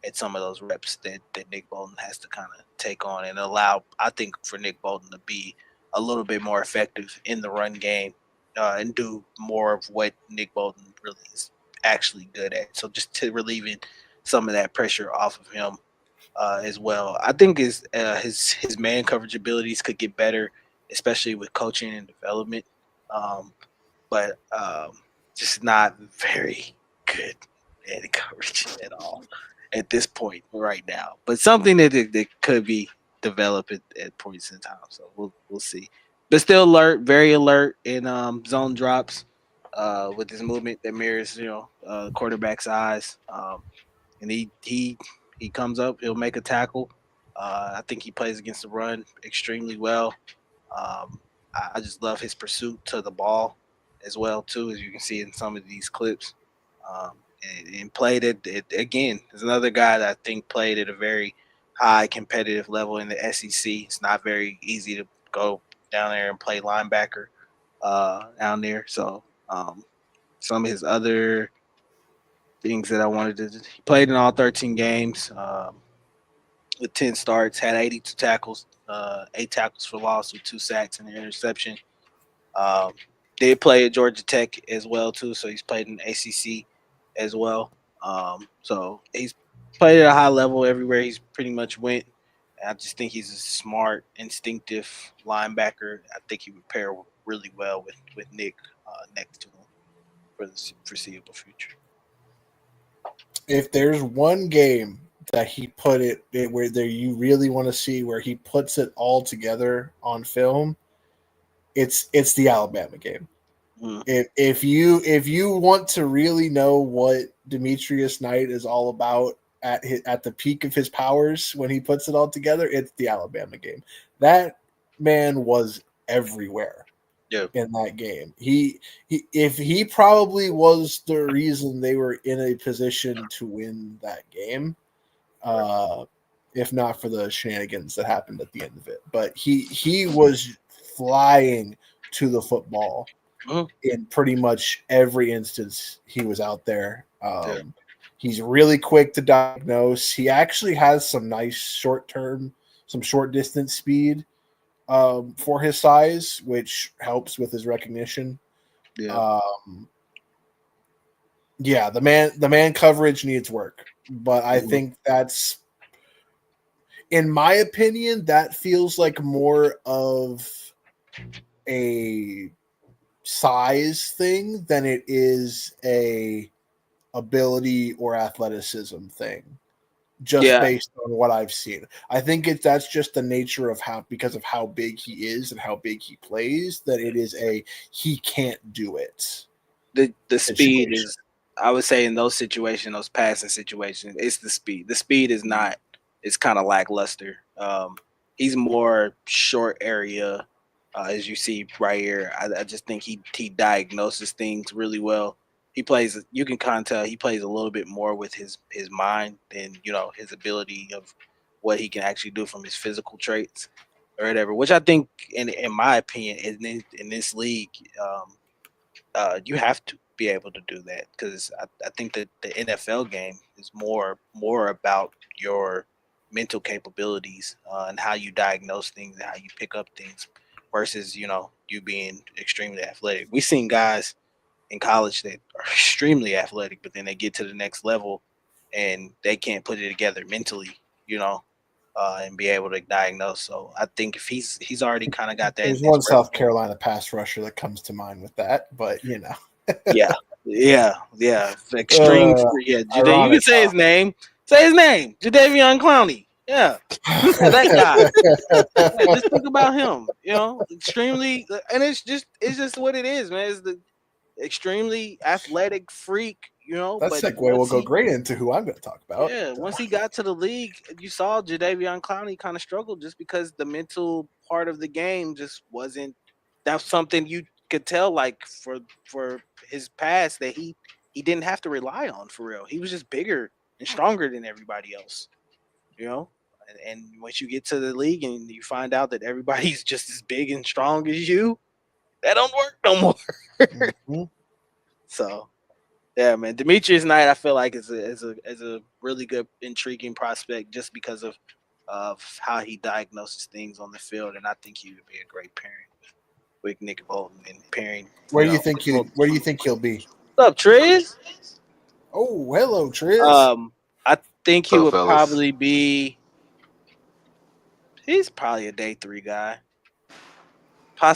at some of those reps that Nick Bolton has to kind of take on and allow, I think, for Nick Bolton to be a little bit more effective in the run game and do more of what Nick Bolton really is actually good at. So just to relieving some of that pressure off of him as well. I think his man coverage abilities could get better, especially with coaching and development. But just not very good man coverage at all at this point right now. But something that could be developed at points in time. So we'll see. But still alert, very alert in zone drops with his movement that mirrors quarterback's eyes. And he comes up, he'll make a tackle. I think he plays against the run extremely well. I just love his pursuit to the ball as well too, as you can see in some of these clips. And played it again. There's another guy that I think played at a very high competitive level in the SEC. It's not very easy to go down there and play linebacker down there. So some of his other things that I wanted to, he played in all 13 games with 10 starts, had 82 tackles, 8 tackles for loss with 2 sacks and an interception. Um, did play at Georgia Tech as well too, so he's played in ACC as well. So he's played at a high level everywhere he's pretty much went. I just think he's a smart, instinctive linebacker. I think he would pair really well with Nick next to him for the foreseeable future. If there's one game that he put it where there you really want to see where he puts it all together on film, it's the Alabama game. Mm. If you want to really know what Demetrius Knight is all about at the peak of his powers when he puts it all together, it's the Alabama game. That man was everywhere. Yeah. In that game, if he probably was the reason they were in a position to win that game, if not for the shenanigans that happened at the end of it. But he was flying to the football in pretty much every instance he was out there. He's really quick to diagnose. He actually has some nice short distance speed for his size, which helps with his recognition. Yeah. The man coverage needs work, but I think that's, in my opinion, that feels like more of a size thing than it is a ability or athleticism thing. Just based on what I've seen, I think that's just the nature of because of how big he is and how big he plays, that it is he can't do it. The speed is, I would say, in those situations, those passing situations, it's the speed. The speed is not. It's kind of lackluster. He's more short area, as you see right here. I just think he diagnoses things really well. He plays. You can kind of tell he plays a little bit more with his mind than his ability of what he can actually do from his physical traits or whatever. Which I think, in my opinion, in this league, you have to be able to do that, because I think that the NFL game is more about your mental capabilities and how you diagnose things and how you pick up things versus you being extremely athletic. We've seen guys in college that are extremely athletic, but then they get to the next level and they can't put it together mentally, and be able to diagnose. So I think if he's already kind of got that. There's one South Carolina pass rusher that comes to mind with that, but yeah. Extreme. You can say his name. Say his name. Jadeveon Clowney. Yeah, that guy. Just think about him. Extremely, and it's just what it is, man. It's the extremely athletic freak. That segue will go great into who I'm going to talk about. Yeah, once he got to the league, you saw Jadeveon Clowney kind of struggle just because the mental part of the game just wasn't. That's something you could tell, like for his past, that he didn't have to rely on for real. He was just bigger and stronger than everybody else, And once you get to the league and you find out that everybody's just as big and strong as you, that don't work no more. Mm-hmm. So. Yeah, man. Demetrius Knight, I feel like is a really good, intriguing prospect just because of how he diagnoses things on the field, and I think he would be a great pairing with Nick Bolton and pairing. Where do you think he'll be? What's up, Triz? Oh, hello, Triz. I think he would fellas? probably be. He's probably a day 3 guy. I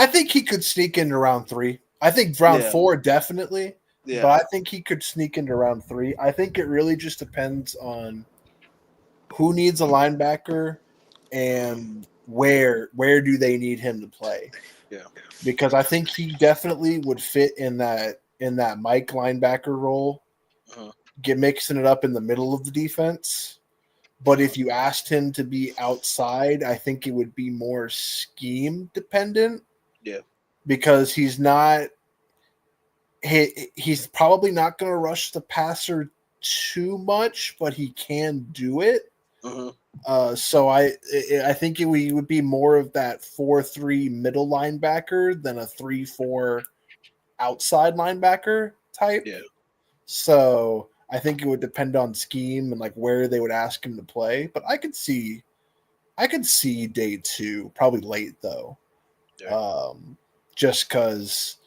think he could sneak into round 3. I think round 4 definitely, but I think he could sneak into round 3. I think it really just depends on who needs a linebacker and where do they need him to play. Yeah, because I think he definitely would fit in that Mike linebacker role, get mixing it up in the middle of the defense. But if you asked him to be outside, I think it would be more scheme dependent. Yeah. Because he's probably not going to rush the passer too much, but he can do it. So I think we would be more of that 4-3 middle linebacker than a 3-4 outside linebacker type. Yeah. So I think it would depend on scheme and like where they would ask him to play. But I could see day 2, probably late though. Yeah. Just because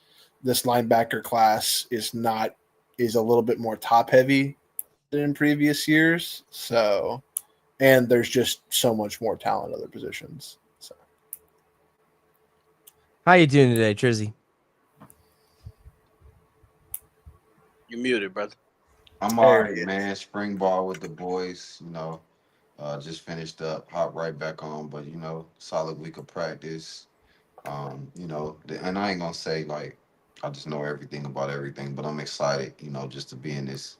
this linebacker class is a little bit more top heavy than in previous years. So, and there's just so much more talent in other positions. So, How you doing today, Trizzy? You're muted, brother. I'm all right, man. Spring ball with the boys, just finished up, hop right back on, but solid week of practice. And I ain't gonna say like I just know everything about everything, but I'm excited, just to be in this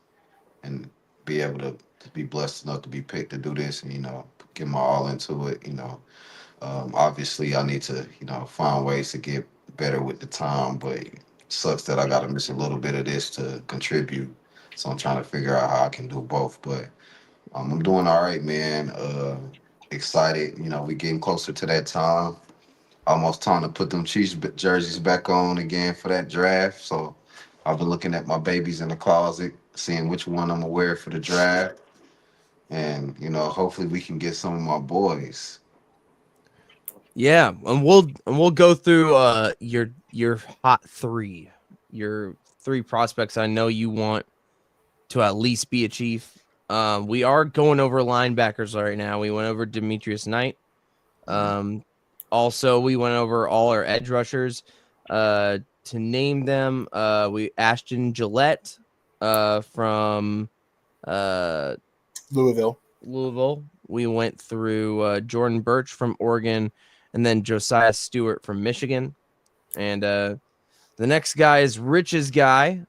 and be able to be blessed enough to be picked to do this and get my all into it. Obviously I need to find ways to get better with the time, but it sucks that I got to miss a little bit of this to contribute. So I'm trying to figure out how I can do both, but I'm doing all right, man. Excited, we getting closer to that time. Almost time to put them Chiefs jerseys back on again for that draft. So I've been looking at my babies in the closet, seeing which one I'm gonna wear for the draft, and hopefully we can get some of my boys. Yeah, and we'll go through your hot 3, your 3 prospects I know you want to at least be a Chief. We are going over linebackers right now. We went over Demetrius Knight. Also we went over all our edge rushers. To name them, we Ashton Gillette from Louisville. We went through Jordan Birch from Oregon, and then Josiah Stewart from Michigan. And the next guy is Rich's guy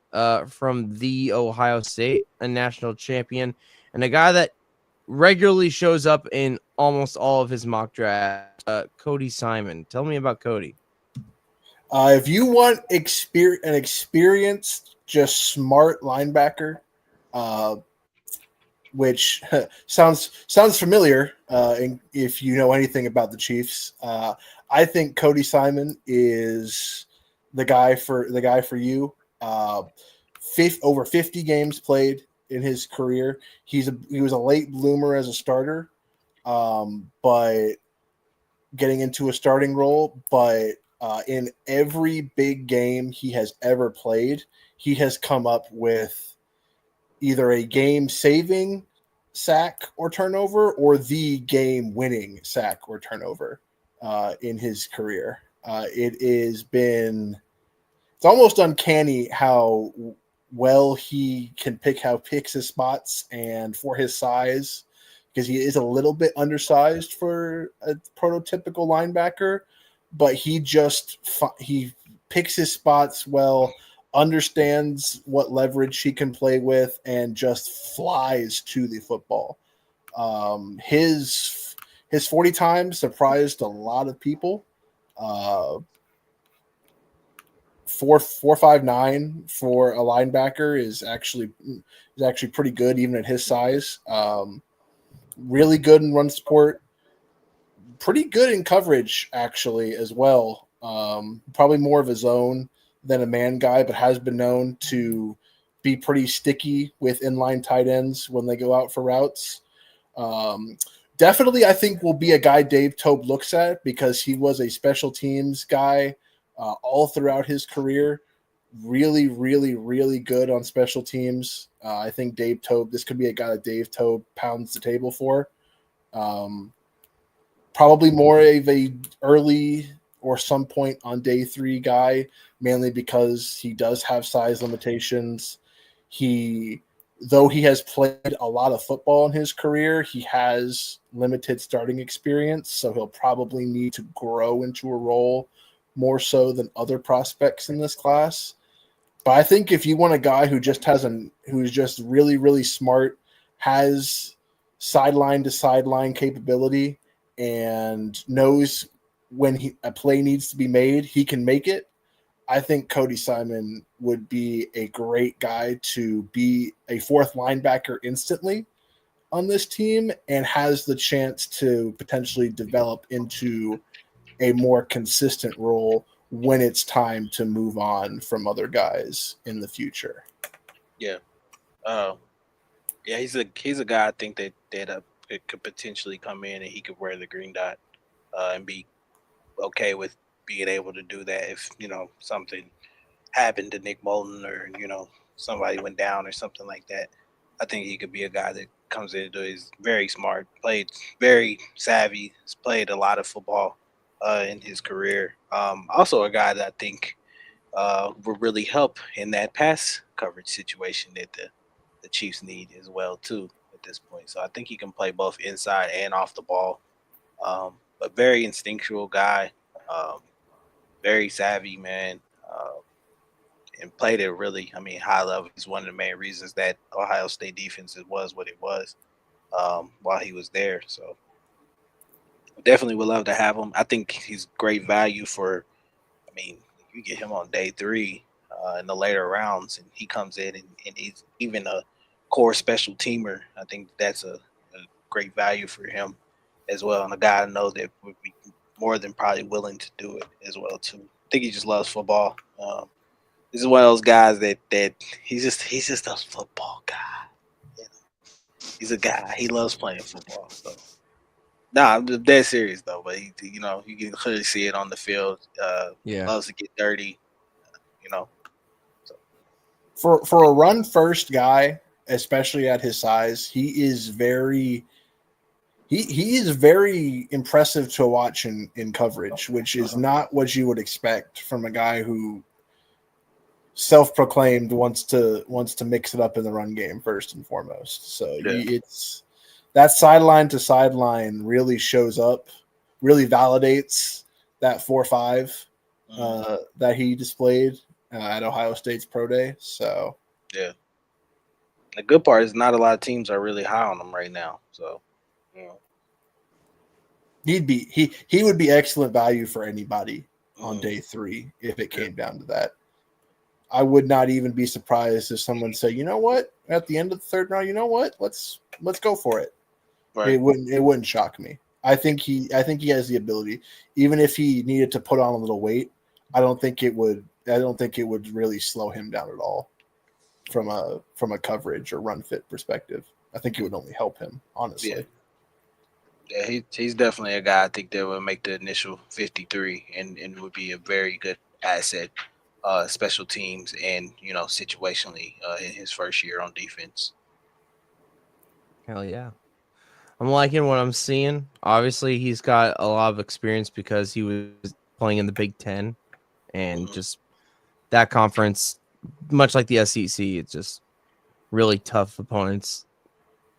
from the Ohio State, a national champion, and a guy that regularly shows up in almost all of his mock drafts, Cody Simon. Tell me about Cody. If you want an experienced, just smart linebacker, which sounds familiar, and if you know anything about the Chiefs, I think Cody Simon is the guy for you. Over 50 games played in his career. He was a late bloomer as a starter, but getting into a starting role. But in every big game he has ever played, he has come up with either a game-saving sack or turnover or the game-winning sack or turnover in his career. It's almost uncanny how well he can picks his spots, and for his size, because he is a little bit undersized for a prototypical linebacker, but he picks his spots well, understands what leverage he can play with, and just flies to the football. His 40 times surprised a lot of people. 4.59 for a linebacker is actually pretty good even at his size. Really good in run support, pretty good in coverage actually as well. Probably more of a zone than a man guy, but has been known to be pretty sticky with inline tight ends when they go out for routes. Definitely, I think will be a guy Dave Tobe looks at because he was a special teams guy all throughout his career. Really, really, really good on special teams. I think this could be a guy that Dave Tobe pounds the table for. Probably more of a early or some point on day 3 guy, mainly because he does have size limitations. Though he has played a lot of football in his career, he has limited starting experience, so he'll probably need to grow into a role more so than other prospects in this class. But I think if you want a guy who's just really, really smart, has sideline to sideline capability, and knows when a play needs to be made, he can make it. I think Cody Simon would be a great guy to be a 4th linebacker instantly. on this team and has the chance to potentially develop into a more consistent role when it's time to move on from other guys in the future. Yeah. Yeah, he's a guy I think that it could potentially come in and he could wear the green dot and be okay with being able to do that if something happened to Nick Bolton or somebody went down or something like that. I think he could be a guy that comes in and do. He's very smart, played very savvy, has played a lot of football in his career. Also a guy that I think would really help in that pass coverage situation that the Chiefs need as well too at this point. So I think he can play both inside and off the ball. A very instinctual guy, um, very savvy man, and played it really. I mean, high level. He's one of the main reasons that Ohio State defense was what it was while he was there. So definitely would love to have him. I think he's great value for. I mean, you get him on day 3 in the later rounds, and he comes in and he's even a core special teamer. I think that's a great value for him as well, and a guy I know that would be more than probably willing to do it as well too. I think he just loves football. This is one of those guys that he's just a football guy. You know? He's a guy. He loves playing football. So, I'm dead serious though. But you can clearly see it on the field. Loves to get dirty. You know. So. For a run first guy, especially at his size, he is very impressive to watch in coverage, which is not what you would expect from a guy who self-proclaimed wants to mix it up in the run game first and foremost. So it's that sideline to sideline really shows up, really validates that 4.5 that he displayed at Ohio State's Pro Day. So yeah, the good part is not a lot of teams are really high on him right now. So he would be excellent value for anybody on day 3 if it came down to that. I would not even be surprised if someone said, you know what, at the end of the 3rd round, you know what, let's go for it. Right. It wouldn't shock me. I think he has the ability, even if he needed to put on a little weight. I don't think it would really slow him down at all from a coverage or run fit perspective. I think it would only help him, honestly. Yeah, he's definitely a guy I think that would make the initial 53 and would be a very good asset. Special teams and situationally in his first year on defense. Hell yeah, I'm liking what I'm seeing. Obviously, he's got a lot of experience because he was playing in the Big Ten, and just that conference, much like the SEC, it's just really tough opponents,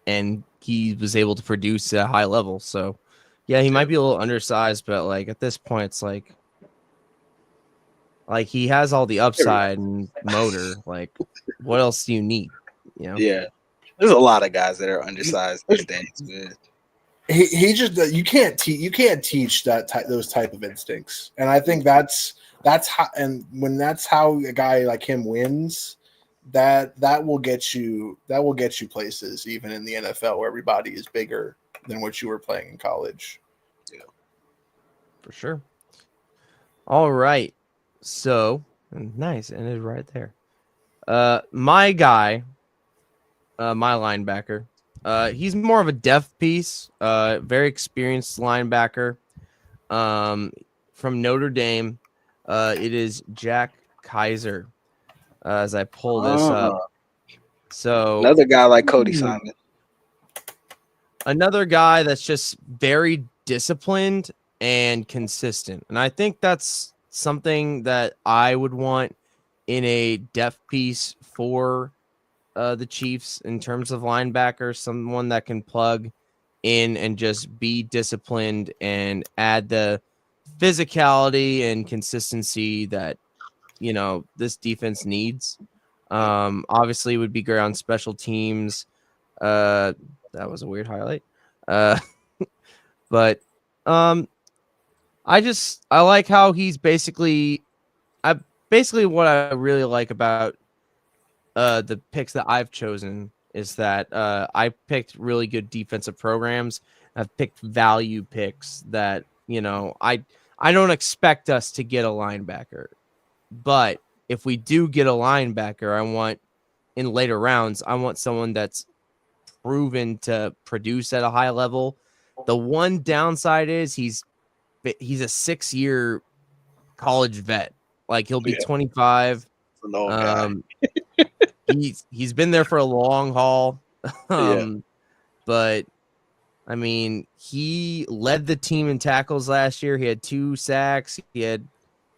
and he was able to produce at a high level. So, yeah, he might be a little undersized, but like at this point, it's like he has all the upside and motor. Like, what else do you need? Yeah, there's a lot of guys that are undersized these days. Man. He just you can't teach those type of instincts, and I think that's how. And when that's how a guy like him wins, that will get you places, even in the NFL, where everybody is bigger than what you were playing in college. Yeah, for sure. All right. So nice, ended right there. My guy, my linebacker. He's more of a depth piece. Very experienced linebacker. From Notre Dame. It is Jack Kaiser. As I pull this up. So another guy like Cody Simon. Another guy that's just very disciplined and consistent, and I think that's something that I would want in a depth piece for the Chiefs in terms of linebacker, someone that can plug in and just be disciplined and add the physicality and consistency that this defense needs. Obviously would be great on special teams. That was a weird highlight. But I like how he's basically what I really like about the picks that I've chosen is that I picked really good defensive programs. I've picked value picks that, I don't expect us to get a linebacker, but if we do get a linebacker, in later rounds, I want someone that's proven to produce at a high level. The one downside is he's a 6-year college vet. Like, he'll be 25. An old guy. He's been there for a long haul. Yeah. But I mean, he led the team in tackles last year. He had 2 sacks. He had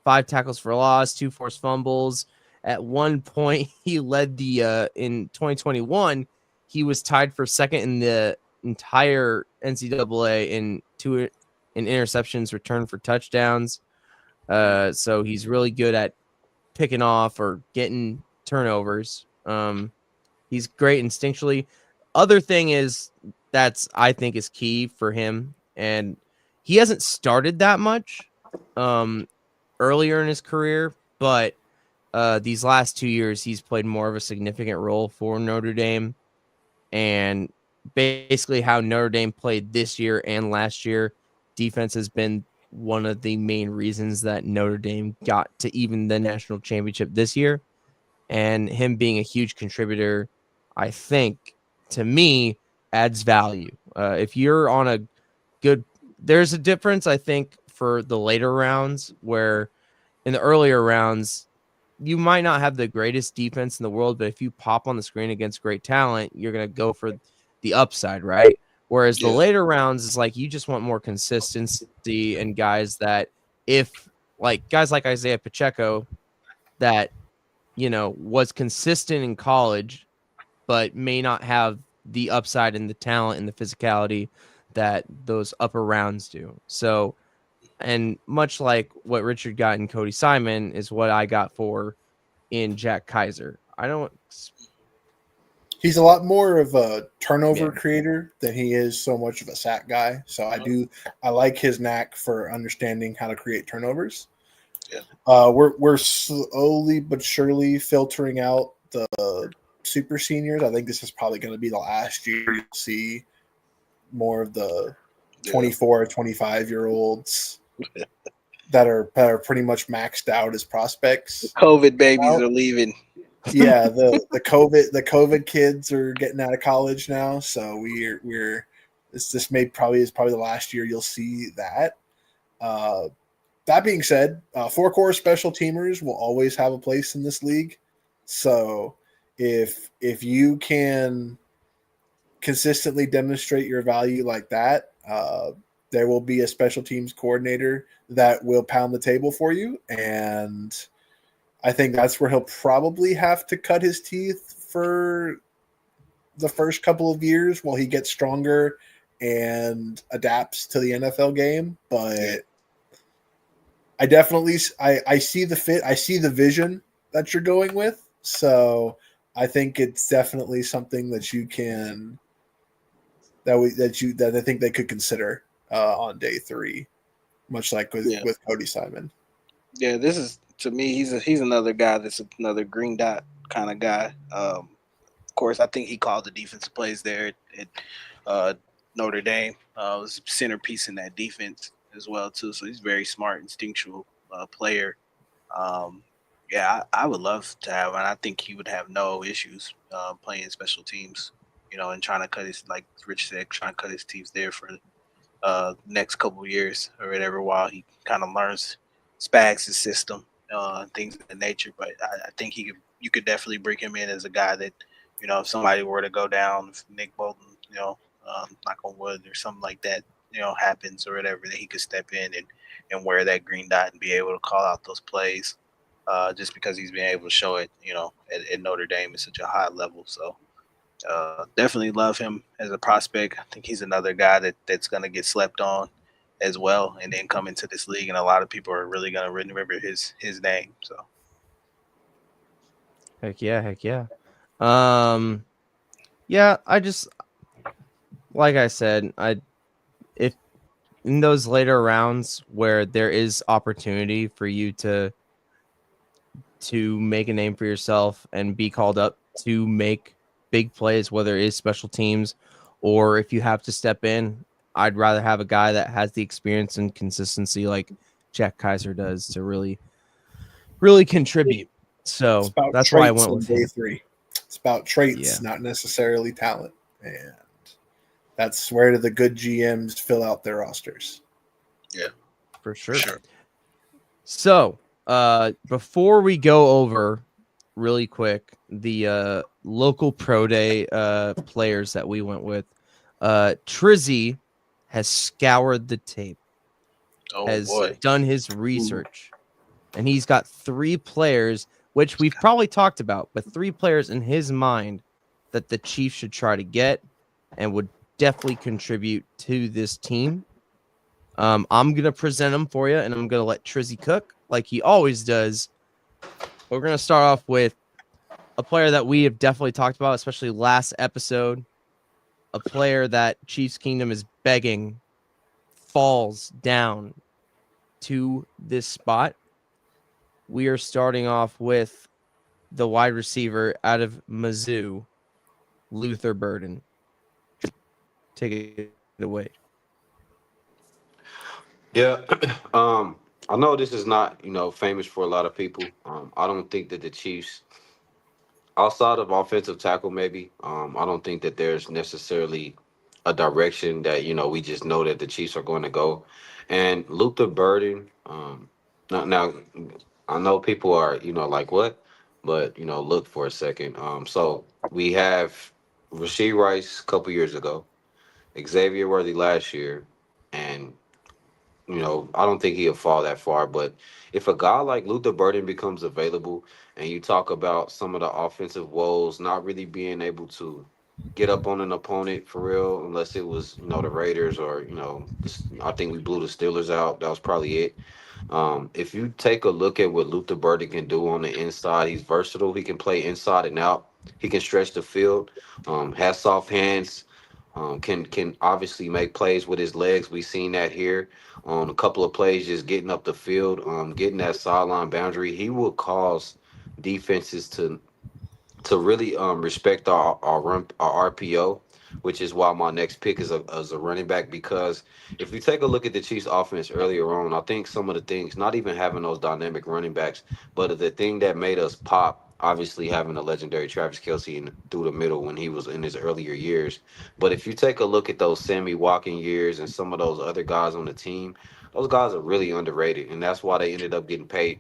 5 tackles for loss, 2 forced fumbles. At one point, he led the in 2021. He was tied for second in the entire NCAA in interceptions returned for touchdowns. So he's really good at picking off or getting turnovers. He's great instinctually. Other thing is I think is key for him, and he hasn't started that much earlier in his career, but these last 2 years he's played more of a significant role for Notre Dame, and basically how Notre Dame played this year and last year, defense has been one of the main reasons that Notre Dame got to even the national championship this year. And him being a huge contributor, I think, to me, adds value. If you're on a good, there's a difference, I think, for the later rounds, where in the earlier rounds, you might not have the greatest defense in the world, but if you pop on the screen against great talent, you're going to go for the upside, right? Whereas the later rounds is like, you just want more consistency and guys that, guys like Isaiah Pacheco, that, was consistent in college, but may not have the upside and the talent and the physicality that those upper rounds do. So, and much like what Richard got in Cody Simon is what I got in Jack Kaiser. He's a lot more of a turnover creator than he is so much of a sack guy. So I like his knack for understanding how to create turnovers. Yeah. We're slowly but surely filtering out the super seniors. I think this is probably going to be the last year you'll see more of the 24, 25-year-olds that are pretty much maxed out as prospects. The COVID babies are leaving. Yeah, the COVID kids are getting out of college now, so this probably the last year you'll see that. That being said, 4-core special teamers will always have a place in this league. So if you can consistently demonstrate your value like that, there will be a special teams coordinator that will pound the table for you. And I think that's where he'll probably have to cut his teeth for the first couple of years while he gets stronger and adapts to the NFL game. But I definitely I see the fit. I see the vision that you're going with. So I think it's definitely something that you can that I think they could consider on day 3, much like with Cody Simon. Yeah, this is, to me, he's another guy that's another green dot kind of guy. Of course, I think he called the defensive plays there at Notre Dame. Was a centerpiece in that defense as well too. So he's very smart, instinctual player. I would love to have, and I think he would have no issues playing special teams. And trying to cut his, like Rich said, trying to cut his teeth there for next couple of years or whatever, while he kind of learns Spags' system, things of that nature. But I think you could definitely bring him in as a guy that, if somebody were to go down, if Nick Bolton, knock on wood or something like that, happens or whatever, that he could step in and wear that green dot and be able to call out those plays, just because he's been able to show it, at Notre Dame at such a high level. So definitely love him as a prospect. I think he's another guy that's going to get slept on as well, and then come into this league, and a lot of people are really going to remember his name. So heck yeah. I just, like I said, if in those later rounds where there is opportunity for you to make a name for yourself and be called up to make big plays, whether it is special teams or if you have to step in. I'd rather have a guy that has the experience and consistency like Jack Kaiser does to really contribute. So that's why I went with day him. 3. It's about traits, not necessarily talent. And that's where the good GMs fill out their rosters. Yeah, for sure. So before we go over really quick the local pro day players that we went with, Trizzy has scoured the tape, done his research, and he's got 3 players, which we've probably talked about, but 3 players in his mind that the Chiefs should try to get and would definitely contribute to this team. I'm going to present them for you, and I'm going to let Trizzy cook like he always does. We're going to start off with a player that we have definitely talked about, especially last episode, a player that Chiefs Kingdom is begging falls down to this spot. We are starting off with the wide receiver out of Mizzou, Luther Burden. Take it away. Yeah, I know this is not, famous for a lot of people. I don't think that the Chiefs, outside of offensive tackle, maybe, I don't think that there's necessarily a direction that we just know that the Chiefs are going to go. And Luther Burden, now I know people are like what, but look for a second. So we have Rasheed Rice a couple years ago, Xavier Worthy last year, and I don't think he'll fall that far. But if a guy like Luther Burden becomes available, and you talk about some of the offensive woes, not really being able to get up on an opponent for real, unless it was the Raiders or I think we blew the Steelers out. That was probably it. If you take a look at what Luther Burden can do on the inside, he's versatile. He can play inside and out. He can stretch the field. Has soft hands. Can obviously make plays with his legs. We've seen that here on a couple of plays, just getting up the field, getting that sideline boundary. He will cause defenses to really respect our RPO, which is why my next pick is a running back. Because if you take a look at the Chiefs offense earlier on, I think some of the things, not even having those dynamic running backs, but the thing that made us pop, obviously having a legendary Travis Kelce through the middle when he was in his earlier years. But if you take a look at those Sammy Walking years and some of those other guys on the team, those guys are really underrated, and that's why they ended up getting paid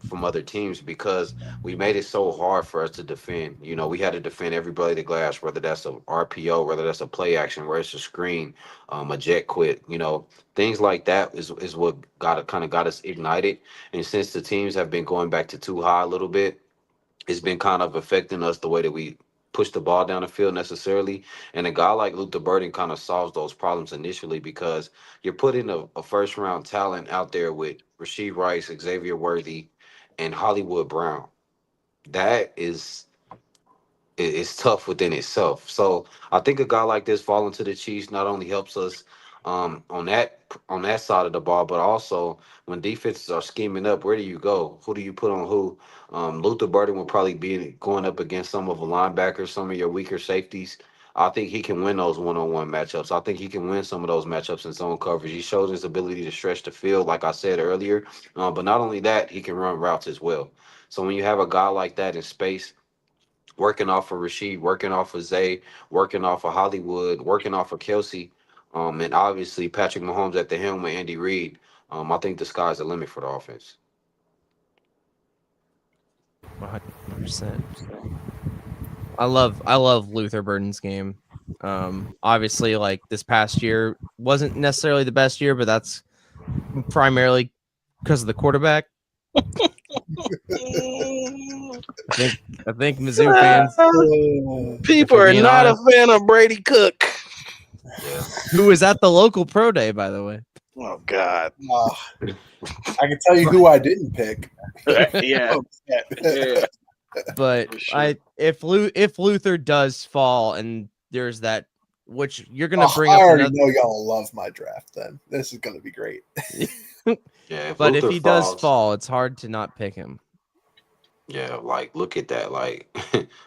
from other teams, because we made it so hard for us to defend. We had to defend every blade of the glass, whether that's a RPO, whether that's a play action, whether it's a screen, a jet quit. Things like that is what got us ignited. And since the teams have been going back to too high a little bit, it's been kind of affecting us the way that we push the ball down the field necessarily. And a guy like Luther Burden kind of solves those problems initially, because you're putting a first round talent out there with Rasheed Rice, Xavier Worthy, and Hollywood Brown. That is tough within itself. So I think a guy like this falling to the Chiefs not only helps us on that side of the ball, but also when defenses are scheming up, where do you go? Who do you put on who? Luther Burden will probably be going up against some of the linebackers, some of your weaker safeties. I think he can win those one-on-one matchups. I think he can win some of those matchups in zone coverage. He shows his ability to stretch the field, like I said earlier. But not only that, he can run routes as well. So when you have a guy like that in space, working off of Rasheed, working off of Zay, working off of Hollywood, working off of Kelsey, and obviously Patrick Mahomes at the helm with Andy Reid, I think the sky's the limit for the offense. 100%. I love Luther Burden's game. Obviously, like this past year wasn't necessarily the best year, but that's primarily because of the quarterback. I think Mizzou fans. People are not a fan of Brady Cook. Yeah. Who was at the local pro day, by the way. Oh God. I can tell you who I didn't pick. Yeah. Yeah. But Sure. if Luther does fall and there's that, which you're gonna bring I up already another, know y'all love my draft. Then this is gonna be great. Yeah. but Luther if he does falls, fall, it's hard to not pick him. Yeah, like look at that. Like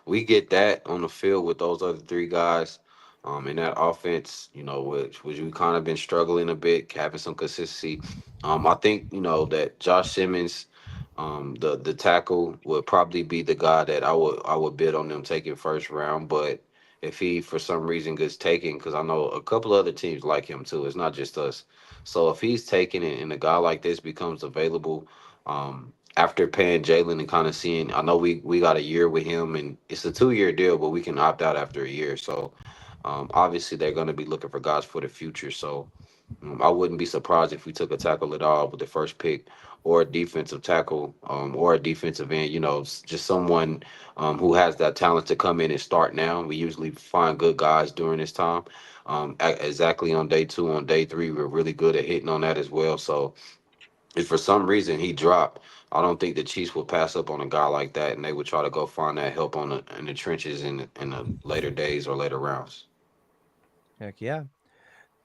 we get that on the field with those other three guys. In that offense, which we kind of been struggling a bit, having some consistency. I think that Josh Simmons, the tackle would probably be the guy that I would bid on them taking first round. But if he for some reason gets taken, because I know a couple other teams like him too, it's not just us. So if he's taken it and a guy like this becomes available, after paying Jalen and kind of seeing, I know we got a year with him and it's a 2-year deal, but we can opt out after a year. So obviously they're going to be looking for guys for the future. So I wouldn't be surprised if we took a tackle at all with the first pick, or a defensive tackle, or a defensive end. Just someone who has that talent to come in and start now. We usually find good guys during this time. Exactly on day two, on day three, we're really good at hitting on that as well. So if for some reason he dropped, I don't think the Chiefs would pass up on a guy like that, and they would try to go find that help in the trenches in the later days or later rounds. Heck yeah.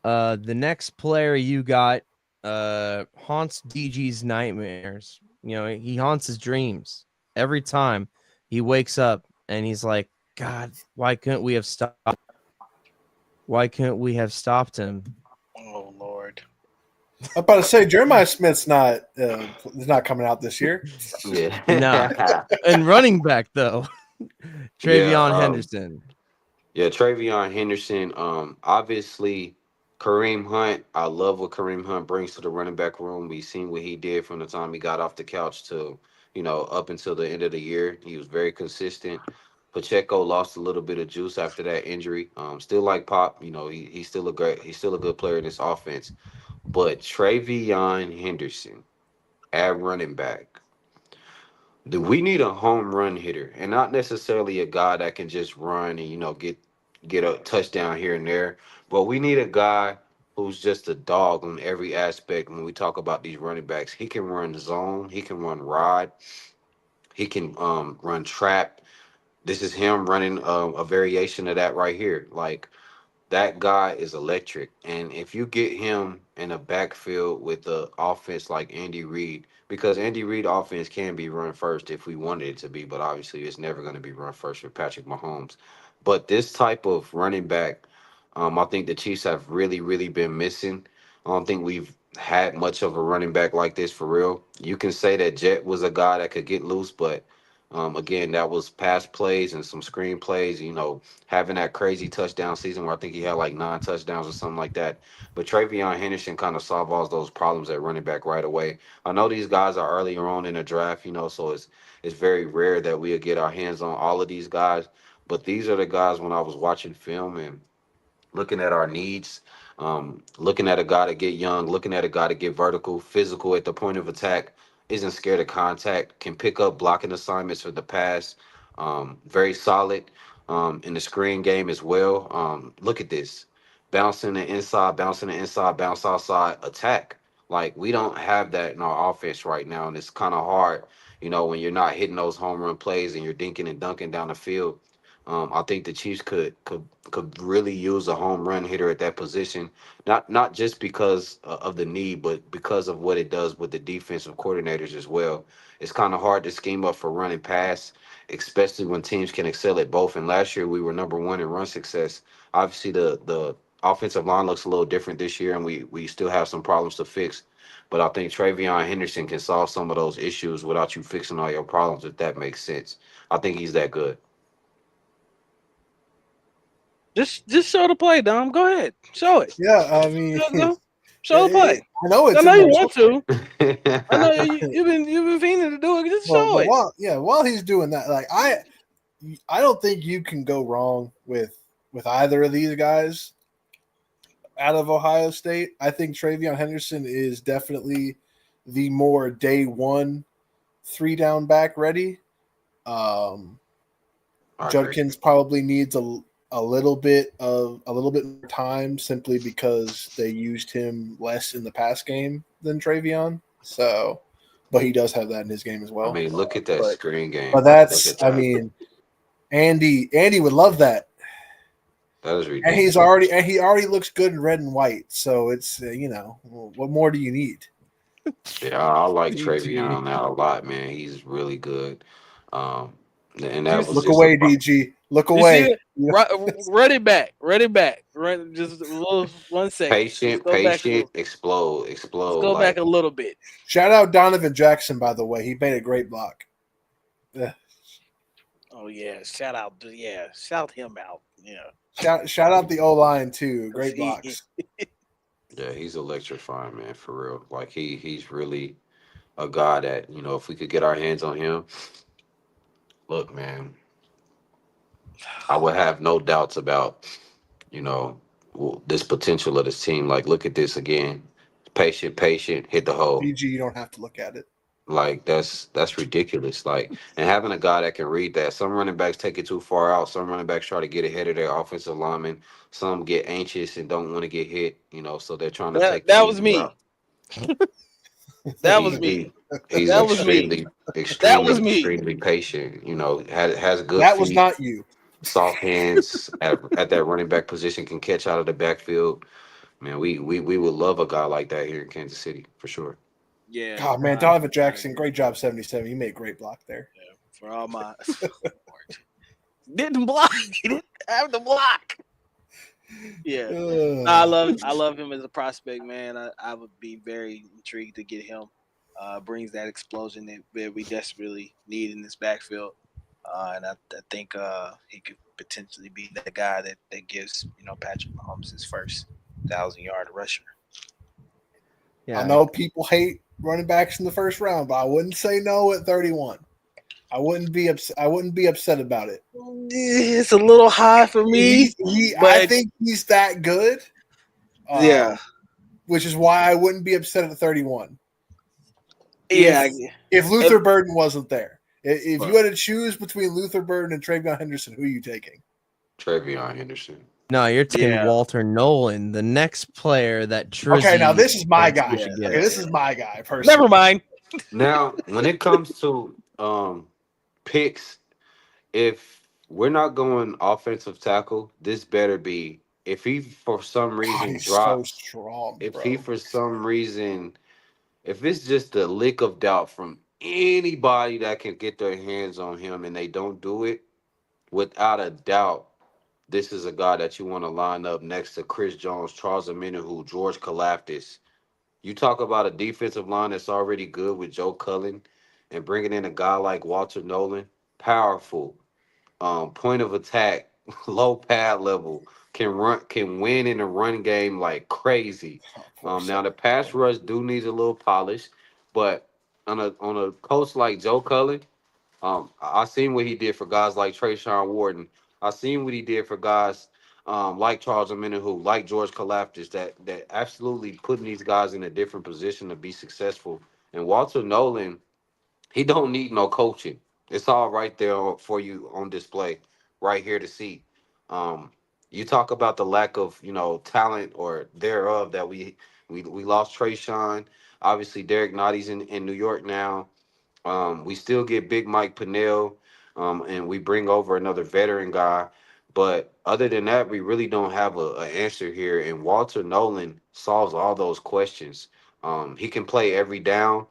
The next player you got haunts DG's nightmares. He haunts his dreams every time he wakes up, and he's like, God, why couldn't we have stopped? Why couldn't we have stopped him? Oh Lord. I'm about to say Jeremiah Smith's not is not coming out this year. Yeah. Nah. And running back though, Yeah. Travion Henderson. Yeah, Travion Henderson. Obviously, Kareem Hunt. I love what Kareem Hunt brings to the running back room. We seen what he did from the time he got off the couch to, up until the end of the year. He was very consistent. Pacheco lost a little bit of juice after that injury. Still like Pop. He's still a good player in this offense. But Travion Henderson at running back. Do we need a home run hitter, and not necessarily a guy that can just run and get a touchdown here and there, but we need a guy who's just a dog on every aspect. When we talk about these running backs, he can run zone, he can run rod, he can run trap. This is him running a variation of that right here. Like, that guy is electric. And if you get him in a backfield with the offense like Andy Reid, because Andy Reid offense can be run first if we wanted it to be, but obviously it's never going to be run first with Patrick Mahomes. But this type of running back, I think the Chiefs have really, really been missing. I don't think we've had much of a running back like this for real. You can say that Jet was a guy that could get loose, but again, that was pass plays and some screen plays. Having that crazy touchdown season where I think he had like 9 touchdowns or something like that. But Travion Henderson kind of solved all those problems at running back right away. I know these guys are earlier on in the draft, so it's very rare that we'll get our hands on all of these guys. But these are the guys when I was watching film and looking at our needs, looking at a guy to get young, looking at a guy to get vertical, physical at the point of attack, isn't scared of contact, can pick up blocking assignments for the pass, very solid in the screen game as well. Look at this. Bouncing the inside, bounce outside, attack. Like, we don't have that in our offense right now, and it's kind of hard, when you're not hitting those home run plays and you're dinking and dunking down the field. I think the Chiefs could really use a home run hitter at that position, not just because of the need, but because of what it does with the defensive coordinators as well. It's kind of hard to scheme up for run and pass, especially when teams can excel at both. And last year we were number one in run success. Obviously, the offensive line looks a little different this year, and we still have some problems to fix. But I think Travion Henderson can solve some of those issues without you fixing all your problems, if that makes sense. I think he's that good. Just show the play, Dom. Go ahead. Show it. Yeah, I mean, Show the play. I know I it's know in you my want to. I know Yeah, you've been fiending to do it. Just well, show but it. while he's doing that, like I don't think you can go wrong with either of these guys out of Ohio State. I think Travion Henderson is definitely the more day one 3-down back ready. I agree. Judkins probably needs a little bit more time simply because they used him less in the pass game than Travion. So, but he does have that in his game as I well. mean, look at that But screen game. but Look that's at I that. mean, Andy would love that. That is And ridiculous. he already looks good in red and white. So it's what more do you need? Yeah, I like GG. Travion now a lot, man. He's really good. Um, and that was Look just a away, DG. Look You see away. it? Run it back. Run it back. Run just a little 1 second. Let's patient, go back a little. explode, Let's explode. go back Like, a little bit. Shout out Donovan Jackson, by the way. He made a great block. Yeah. Oh yeah, shout him out. Yeah, Shout out the O line too. 'cause Great blocks. yeah, he's electrifying, man, for real. Like he's really a guy that, if we could get our hands on him, look, man, I would have no doubts about, you know, this potential of this team. Like, look at this again. Patient, hit the hole. DG, you don't have to look at it. Like that's ridiculous. Like, and having a guy that can read that. Some running backs take it too far out. Some running backs try to get ahead of their offensive linemen. Some get anxious and don't want to get hit. So they're trying to take the that was easy me. route. That He, was me. he he's That was me. That was me. extremely patient. Has good That was feet, not you. soft hands at that running back position, can catch out of the backfield. Man, we would love a guy like that here in Kansas City for sure. Yeah. God, man, Donovan Jackson, great job, 77. You made a great block there. For all my didn't block. He didn't have the block. Yeah. I love him as a prospect, man. I would be very intrigued to get him. Brings that explosion that we desperately need in this backfield. And I think he could potentially be the guy that gives Patrick Mahomes his first 1,000-yard rusher. Yeah. I know people hate running backs in the first round, but I wouldn't say no at 31. I wouldn't be upset about it. It's a little high for me. I think he's that good. Yeah. Which is why I wouldn't be upset at 31. Yeah. If Luther Burden wasn't there. If you had to choose between Luther Burden and Travion Henderson, who are you taking? Travion Henderson. No, you're taking Walter Nolan, the next player that Trizzy. Okay, now this is my guy. This is my guy. Personally. Never mind. Now, when it comes to picks, if we're not going offensive tackle, this better be. If he for some reason drops, so strong, if bro. he for some reason, if it's just a lick of doubt from anybody that can get their hands on him and they don't do it, without a doubt, this is a guy that you want to line up next to Chris Jones, Charles Omenihu, George Kalafdis. You talk about a defensive line that's already good with Joe Cullen and bringing in a guy like Walter Nolan, powerful, point of attack, low pad level, can win in the run game like crazy. Now the pass rush do needs a little polish, but on a coach like Joe Cullen, I seen what he did for guys like Trayshawn Warden. I seen what he did for guys like Charles Omenihu, like George Kalafdis, that absolutely putting these guys in a different position to be successful. And Walter Nolan, he don't need no coaching. It's all right there for you on display, right here to see. Um, you talk about the lack of talent or thereof that we lost Trayshawn. Obviously, Derek Notty's in New York now. We still get Big Mike Pinnell, and we bring over another veteran guy. But other than that, we really don't have a answer here. And Walter Nolan solves all those questions. He can play every down.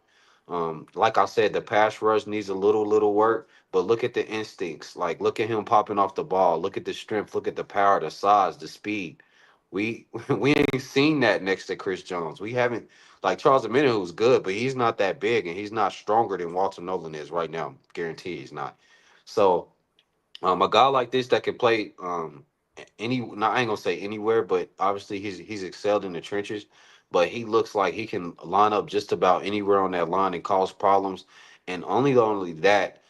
Like I said, the pass rush needs a little work, but look at the instincts. Like, look at him popping off the ball. Look at the strength. Look at the power, the size, the speed. We we ain't seen that next to Chris Jones. We haven't. Like Charles Omenihu, who's good, but he's not that big and he's not stronger than Walter Nolan is right now. Guarantee he's not. So a guy like this that can play no, I ain't gonna say anywhere, but obviously he's excelled in the trenches. But he looks like he can line up just about anywhere on that line and cause problems. And only that,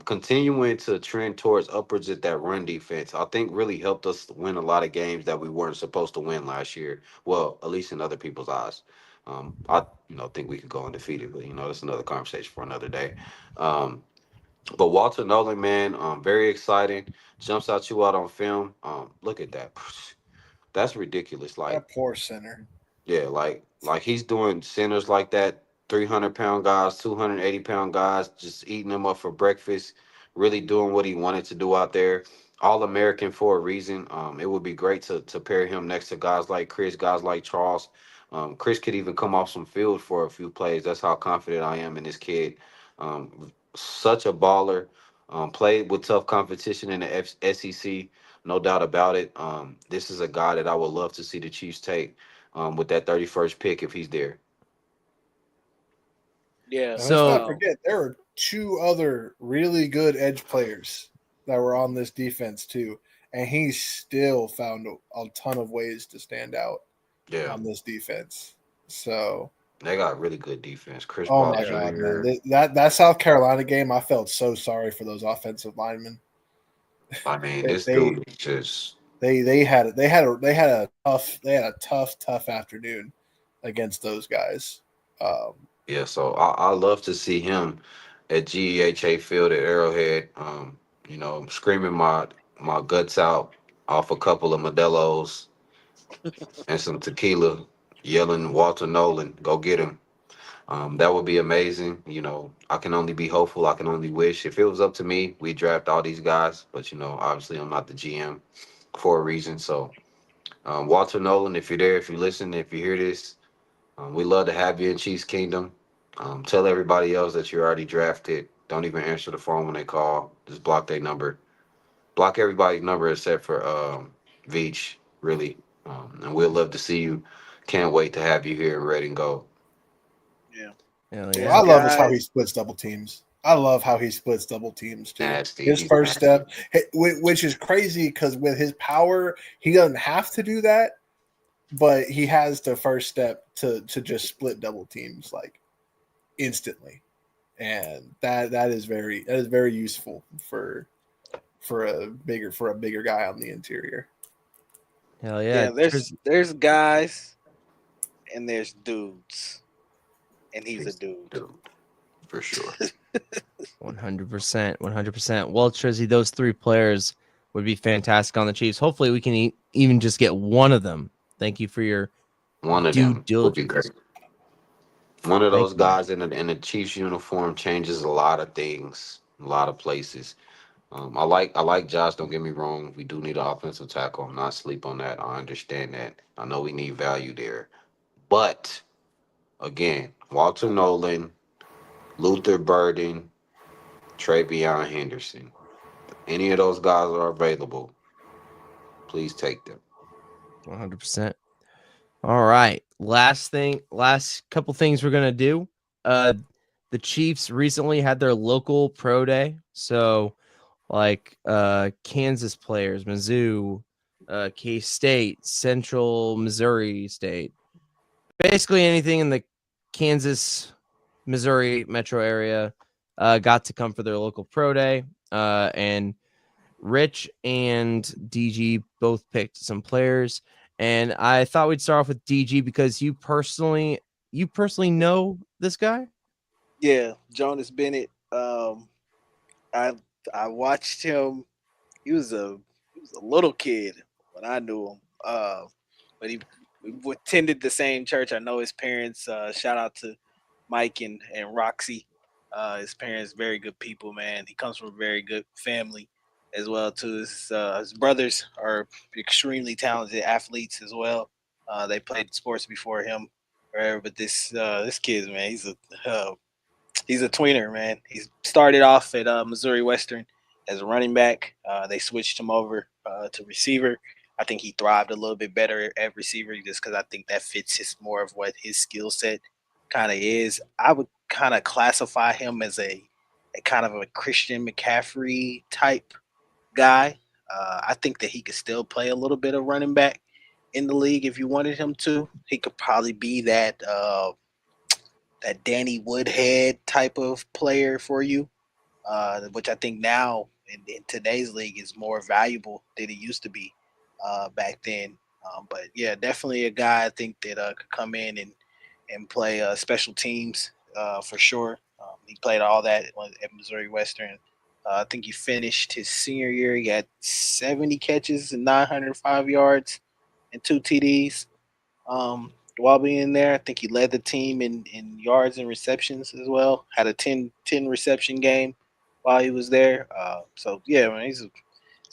continuing to trend towards upwards at that run defense, I think really helped us win a lot of games that we weren't supposed to win last year. Well, at least in other people's eyes. I think we could go undefeated, but that's another conversation for another day. But Walter Nolan, man, very exciting. Jumps out you out on film. Look at that. That's ridiculous. Like that poor center. Yeah, like he's doing centers like that, 300-pound guys, 280-pound guys, just eating them up for breakfast, really doing what he wanted to do out there. All American for a reason. It would be great to pair him next to guys like Chris, guys like Charles. Chris could even come off some field for a few plays. That's how confident I am in this kid. such a baller. Played with tough competition in the SEC, no doubt about it. This is a guy that I would love to see the Chiefs take with that 31st pick if he's there. Yeah. And let's not So forget, there are two other really good edge players that were on this defense too, and he still found a ton of ways to stand out Yeah, on this defense. So, they got really good defense. Chris oh Paul my God, man, Jr. that South Carolina game, I felt so sorry for those offensive linemen. I mean, They this they dude is just they had a tough afternoon against those guys. Um, yeah. So I love to see him at GEHA Field at Arrowhead. Screaming my guts out off a couple of Modelo's and some tequila, yelling Walter Nolan, go get him. That would be amazing. I can only be hopeful. I can only wish. If it was up to me, we draft all these guys. But obviously, I'm not the GM for a reason. So, Walter Nolan, if you're there, if you listen, if you hear this, we love to have you in Chiefs Kingdom. Tell everybody else that you're already drafted. Don't even answer the phone when they call. Just block their number. Block everybody's number except for Veach, really. And we'll love to see you. Can't wait to have you here and ready and go. Yeah. hell What There's I yeah. love is how he guys. splits double teams. I love how he splits double teams too. Nasty. His He's first nasty. step, which is crazy because with his power, he doesn't have to do that, but he has the first step to just split double teams like instantly, and that is very useful for a bigger guy on the interior. Hell yeah. Yeah, there's guys and there's dudes, and he's a He's dude. dude, for sure. 100%. 100%. Well, Trizzy, those three players would be fantastic on the Chiefs. Hopefully, we can even just get one of them. Thank you for your One of due them would be diligence. great. One of Thank those you, man. guys in a Chiefs uniform changes a lot of things, a lot of places. I like Josh. Don't get me wrong. We do need an offensive tackle. I'm not sleep on that. I understand that. I know we need value there. But again, Walter Nolan, Luther Burden, Travion Henderson. Any of those guys are available. Please take them. 100%. All right. Last couple things we're going to do. The Chiefs recently had their local pro day. So, like Kansas players, Mizzou, K-State, Central Missouri State, basically anything in the Kansas, Missouri metro area got to come for their local pro day. And Rich and DG both picked some players. And I thought we'd start off with DG because you personally know this guy. Yeah, Jonas Bennett. I I watched him. He was a little kid when I knew him. But we attended the same church. I know his parents. Shout out to Mike and Roxy. His parents very good people, man. He comes from a very good family as well too. His brothers are extremely talented athletes as well. They played sports before him, whatever. But this kid, man, he's a tweener, man. He started off at Missouri Western as a running back. They switched him over to receiver. I think he thrived a little bit better at receiver just because I think that fits his more of what his skill set kind of is. I would kind of classify him as a kind of a Christian McCaffrey type guy. I think that he could still play a little bit of running back in the league if you wanted him to. He could probably be that Danny Woodhead type of player for you, which I think now in today's league is more valuable than it used to be back then. But yeah, definitely a guy I think that could come in and play special teams for sure. He played all that at Missouri Western. I think he finished his senior year. He had 70 catches and 905 yards and two TDs. While being there, I think he led the team in yards and receptions as well. Had a 10 reception game while he was there. So yeah, man, he's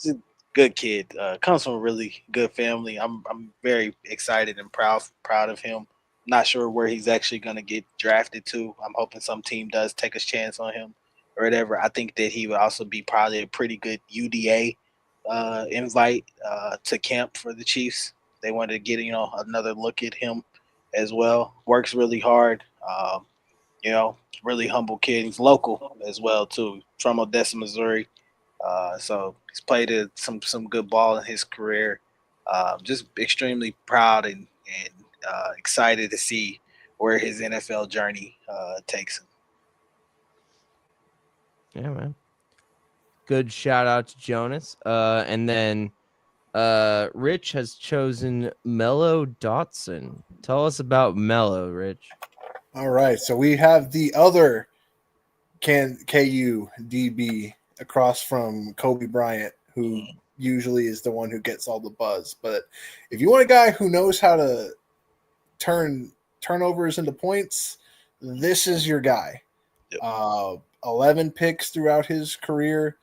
a good kid. Comes from a really good family. I'm very excited and proud of him. Not sure where he's actually going to get drafted to. I'm hoping some team does take a chance on him or whatever. I think that he would also be probably a pretty good UDA invite to camp for the Chiefs. They wanted to get another look at him as well. Works really hard. Really humble kid. He's local as well too, from Odessa, Missouri. So he's played some good ball in his career. Just extremely proud and excited to see where his NFL journey takes him. Yeah, man. Good shout out to Jonas. And then Rich has chosen Mello Dotson. Tell us about Mello, Rich. All right, so we have the other KU DB across from Kobe Bryant, who usually is the one who gets all the buzz. But if you want a guy who knows how to turn turnovers into points, this is your guy. Yep. 11 picks throughout his career.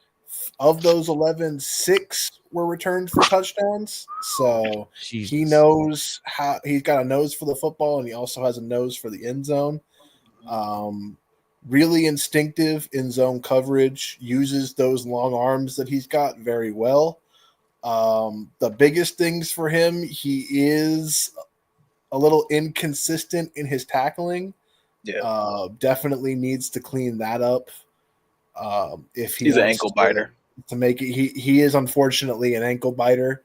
Of those 11, 6 were returned for touchdowns. So Jesus. he knows how. He's got a nose for the football, and he also has a nose for the end zone. Really instinctive in zone coverage, uses those long arms that he's got very well. The biggest things for him, he is a little inconsistent in his tackling. Yeah. Definitely needs to clean that up. If he He's an wants ankle biter. to make it, he is unfortunately an ankle biter.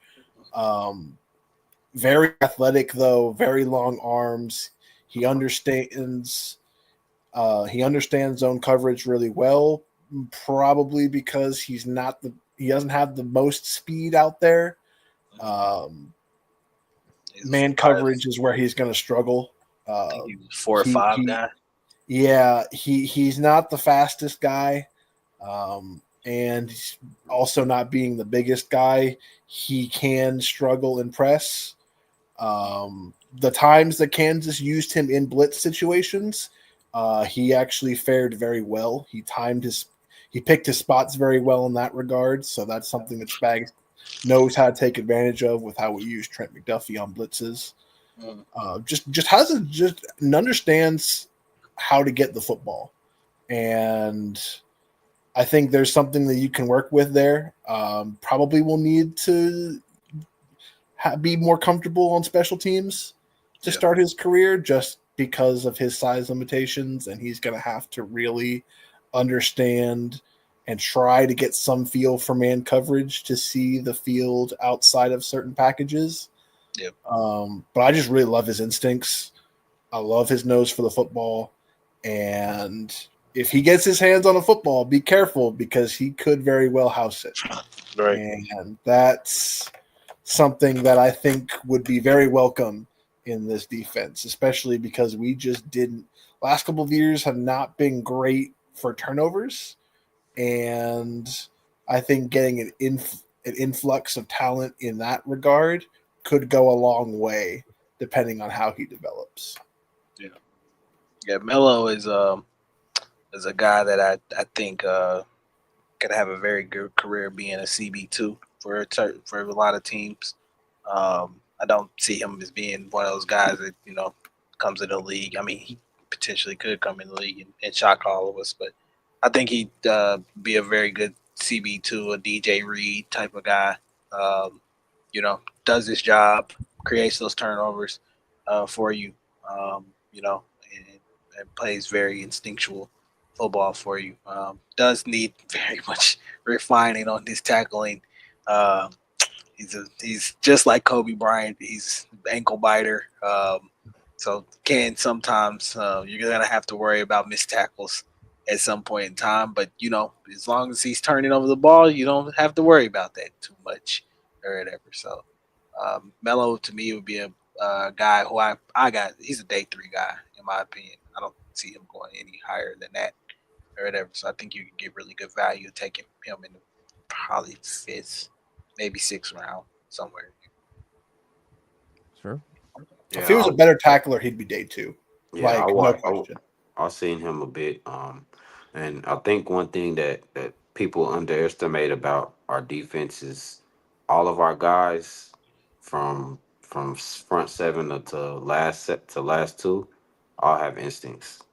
Very athletic though, very long arms. He understands zone coverage really well, probably because he doesn't have the most speed out there. Man coverage is where he's going to struggle. I think he was 4 or 5 guy. Yeah, he's not the fastest guy, and he's also not being the biggest guy. He can struggle in press. The times that Kansas used him in blitz situations, he actually fared very well. He picked his spots very well in that regard. So that's something that Spags knows how to take advantage of with how we use Trent McDuffie on blitzes. Just understands how to get the football, and I think there's something that you can work with there. Probably will need to be more comfortable on special teams to start his career, just because of his size limitations, and he's going to have to really understand and try to get some feel for man coverage to see the field outside of certain packages. Yep. But I just really love his instincts. I love his nose for the football. And if he gets his hands on a football, be careful, because he could very well house it. Right. And that's something that I think would be very welcome in this defense, especially because we just didn't – last couple of years have not been great for turnovers. And I think getting an influx of talent in that regard could go a long way, depending on how he develops. Yeah, Melo is a guy that I think could have a very good career being a CB2 for a lot of teams. I don't see him as being one of those guys that comes in the league. I mean, he potentially could come in the league and shock all of us, but I think he'd be a very good CB2, a DJ Reed type of guy. Does his job, creates those turnovers for you, and plays very instinctual football for you. Does need very much refining on his tackling. He's just like Kobe Bryant. He's ankle biter. So can sometimes you're gonna have to worry about missed tackles at some point in time. But as long as he's turning over the ball, you don't have to worry about that too much or whatever. So Melo to me would be a guy who I got. He's a day 3 guy in my opinion. I don't see him going any higher than that or whatever. So I think you can get really good value taking him in the probably 5th, maybe 6th round somewhere. Sure. Yeah, if he was a better tackler, he'd be day 2. Yeah, no question. I've seen him a bit, and I think one thing that people underestimate about our defense is all of our guys from front 7 to last 2 all have instincts.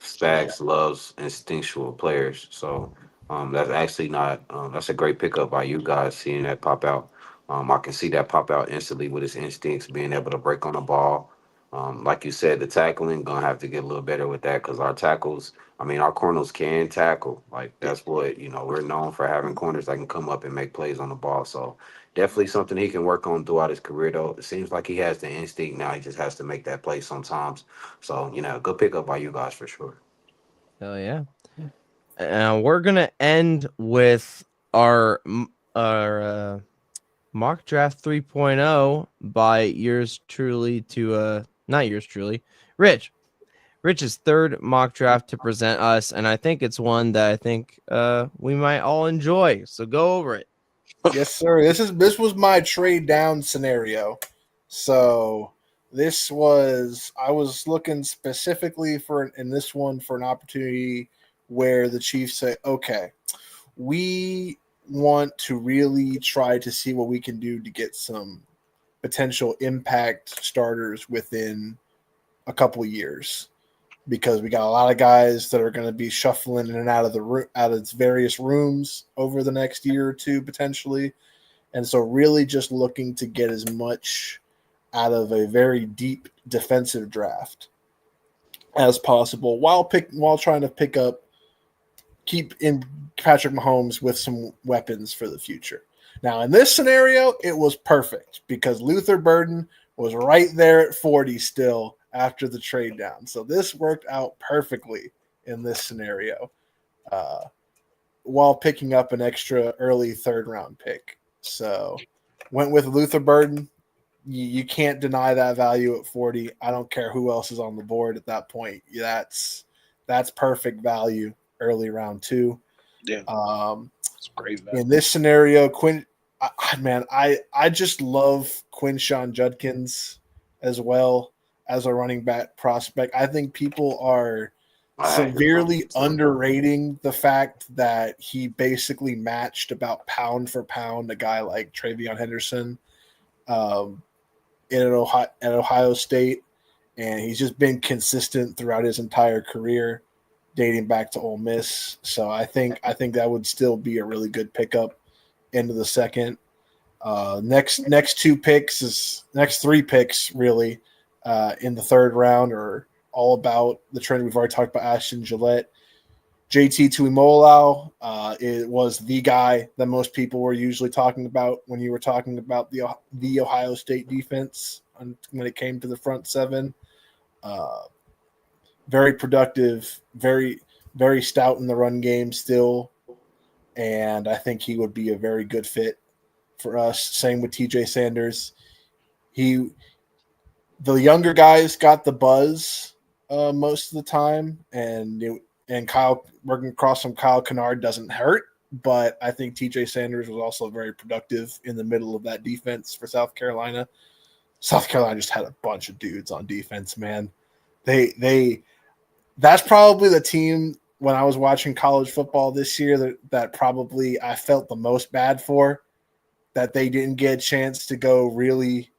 Spags loves instinctual players. So that's actually not that's a great pickup by you guys seeing that pop out. I can see that pop out instantly with his instincts, being able to break on the ball. Like you said, the tackling gonna have to get a little better with that because our tackles, I mean, our corners can tackle. Like that's what we're known for having corners that can come up and make plays on the ball. So definitely something he can work on throughout his career. Though it seems like he has the instinct now. He just has to make that play sometimes. So good pickup by you guys for sure. Hell yeah. We're gonna end with our mock draft 3.0 by yours truly to not yours truly, Rich's third mock draft to present us, and I think it's one that I think we might all enjoy. So go over it. Yes, sir. This was my trade down scenario. So I was looking specifically in this one for an opportunity where the Chiefs say, okay, we want to really try to see what we can do to get some potential impact starters within a couple of years, because we got a lot of guys that are going to be shuffling in and out of out of its various rooms over the next year or two potentially. And so really just looking to get as much out of a very deep defensive draft as possible while trying to keep in Patrick Mahomes with some weapons for the future. Now, in this scenario, it was perfect because Luther Burden was right there at 40 still after the trade down. So this worked out perfectly in this scenario while picking up an extra early third-round pick. So went with Luther Burden. You can't deny that value at 40. I don't care who else is on the board at that point. That's perfect value early round 2. Yeah, it's great value. In this scenario, I just love Quinshawn Judkins as well as a running back prospect. I think people are severely underrating the fact that he basically matched about pound for pound a guy like Travion Henderson at Ohio State, and he's just been consistent throughout his entire career, dating back to Ole Miss. So I think that would still be a really good pickup into the second. Next 3 picks really in the third round are all about the trend we've already talked about. Ashton Gillette, JT Tuimoloau it was the guy that most people were usually talking about when you were talking about the Ohio State defense when it came to the front seven. Very productive, very, very stout in the run game still, and I think he would be a very good fit for us. Same with TJ Sanders. The younger guys got the buzz most of the time, and Kyle working across from Kyle Kennard doesn't hurt. But I think TJ Sanders was also very productive in the middle of that defense for South Carolina. South Carolina just had a bunch of dudes on defense, man. That's probably the team when I was watching college football this year that probably I felt the most bad for, that they didn't get a chance to go really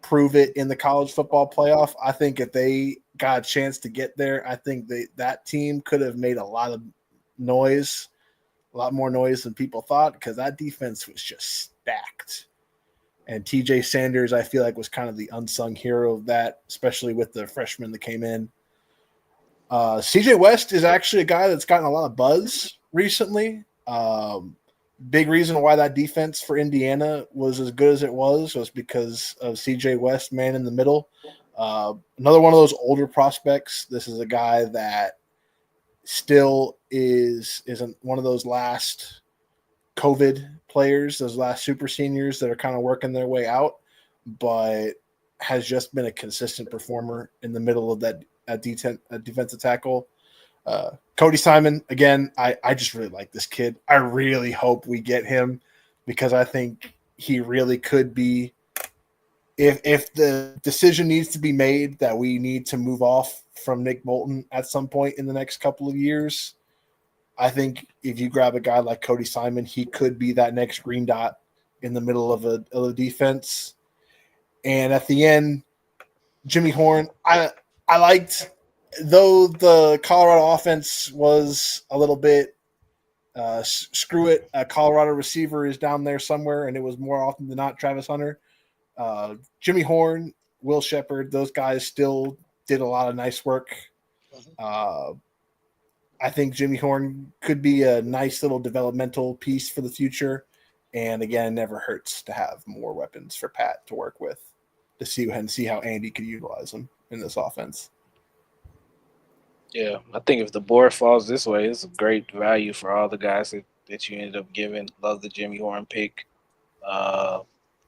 prove it in the college football playoff. I think if they got a chance to get there, I think that team could have made a lot more noise than people thought, because that defense was just stacked. And TJ Sanders, I feel like, was kind of the unsung hero of that, especially with the freshmen that came in. CJ West is actually a guy that's gotten a lot of buzz recently. Big reason why that defense for Indiana was as good as it was because of CJ West, man in the middle. Another one of those older prospects. This is a guy that still isn't one of those last COVID players, those last super seniors that are kind of working their way out, but has just been a consistent performer in the middle of that defensive tackle. Cody Simon, again, I just really like this kid. I really hope we get him, because I think he really could be, if the decision needs to be made that we need to move off from Nick Bolton at some point in the next couple of years, I think if you grab a guy like Cody Simon, he could be that next green dot in the middle of a defense. And at the end, Jimmy Horn, I liked though the Colorado offense was a little bit screw it, a Colorado receiver is down there somewhere, and it was more often than not Travis Hunter. Jimmy Horn, Will Shepard, those guys still did a lot of nice work. I think Jimmy Horn could be a nice little developmental piece for the future. And again, it never hurts to have more weapons for Pat to work with to see how Andy could utilize them in this offense. Yeah, I think if the board falls this way, it's a great value for all the guys that you ended up giving. Love the Jimmy Horn pick.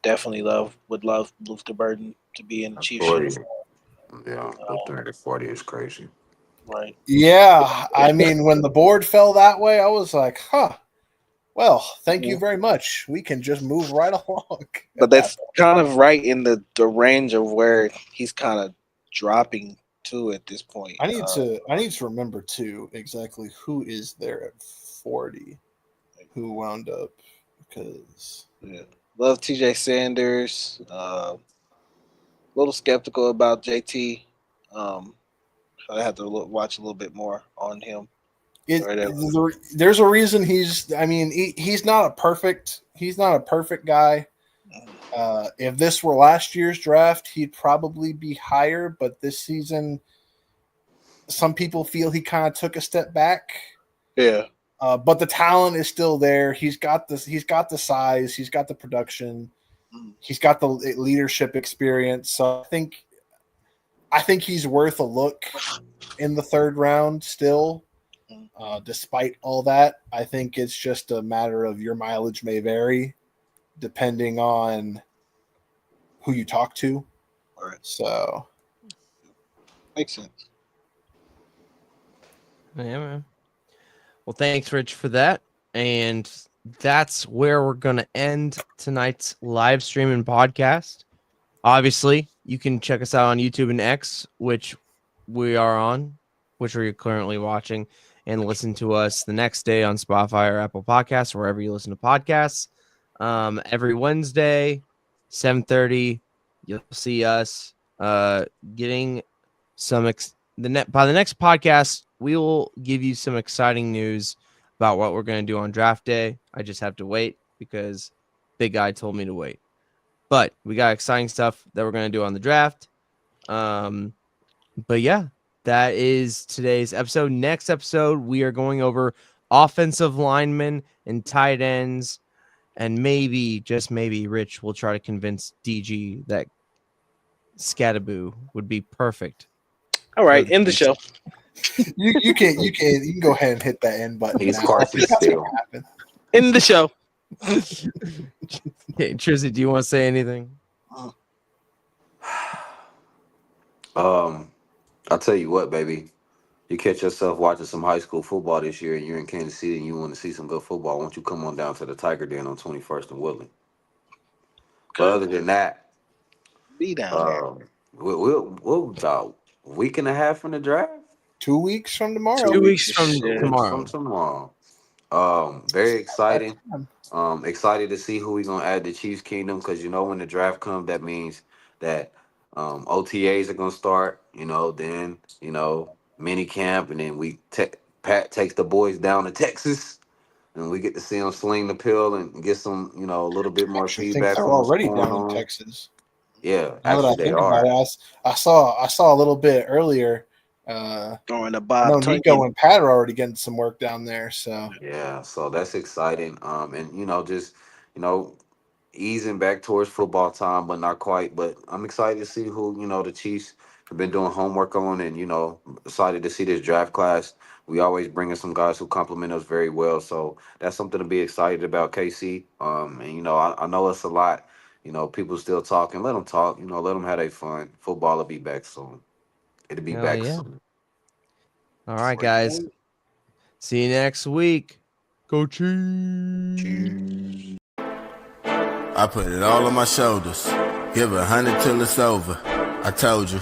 Definitely would love Luther Burden to be in the Chiefs 40. uniform. Yeah, Luther at 40 is crazy. Right. Yeah, I mean, when the board fell that way, I was like, huh. Well, thank you very much. We can just move right along. But that's kind of right in the range of where he's kind of dropping to at this point. I need to remember too exactly who is there at 40, who wound up, because love TJ Sanders. A little skeptical about JT. I have to watch a little bit more on him. There's a reason he's not a perfect guy. If this were last year's draft, he'd probably be higher, but this season some people feel he kind of took a step back. Yeah. But the talent is still there. He's got the size, he's got the production, he's got the leadership experience. So I think he's worth a look in the third round still. Despite all that, I think it's just a matter of your mileage may vary depending on who you talk to. All right. So makes sense. Yeah, man. Well, thanks, Rich, for that. And that's where we're going to end tonight's live stream and podcast. Obviously, you can check us out on YouTube and X, which we are on, which we're currently watching, and listen to us the next day on Spotify or Apple Podcasts, wherever you listen to podcasts. Every Wednesday, 7:30, you'll see us getting some by the next podcast. We will give you some exciting news about what we're going to do on draft day. I just have to wait because Big Guy told me to wait. But we got exciting stuff that we're going to do on the draft. But yeah, that is today's episode. Next episode, we are going over offensive linemen and tight ends. And maybe, just maybe, Rich will try to convince DG that Scattaboo would be perfect. All right, end the show. you can go ahead and hit that end button. He's now. Carson still. End the show. Okay, Trizzy, do you want to say anything? I'll tell you what, baby. You catch yourself watching some high school football this year and you're in Kansas City and you want to see some good football, why don't you come on down to the Tiger Den on 21st and Woodland? But other than that, be down there. We'll about a week and a half from the draft. 2 weeks from tomorrow. 2 weeks from tomorrow. Very exciting. Excited to see who he's gonna add to Chiefs Kingdom, because when the draft comes, that means that OTAs are gonna start. Then mini camp, and then Pat takes the boys down to Texas, and we get to see them sling the pill and get some a little bit more feedback. They're already down in Texas. Yeah, now actually they are. I saw a little bit earlier. Going to Bob. Nico and Pat are already getting some work down there. So yeah, so that's exciting. And just easing back towards football time, but not quite. But I'm excited to see who the Chiefs have been doing homework on, and excited to see this draft class. We always bring in some guys who complement us very well, so that's something to be excited about, KC. And I know it's a lot. People still talking. Let them talk. Let them have their fun. Football will be back soon. It'll be back soon. All right, guys. See you next week. Go Chiefs. I put it all on my shoulders. Give 100 till it's over. I told you.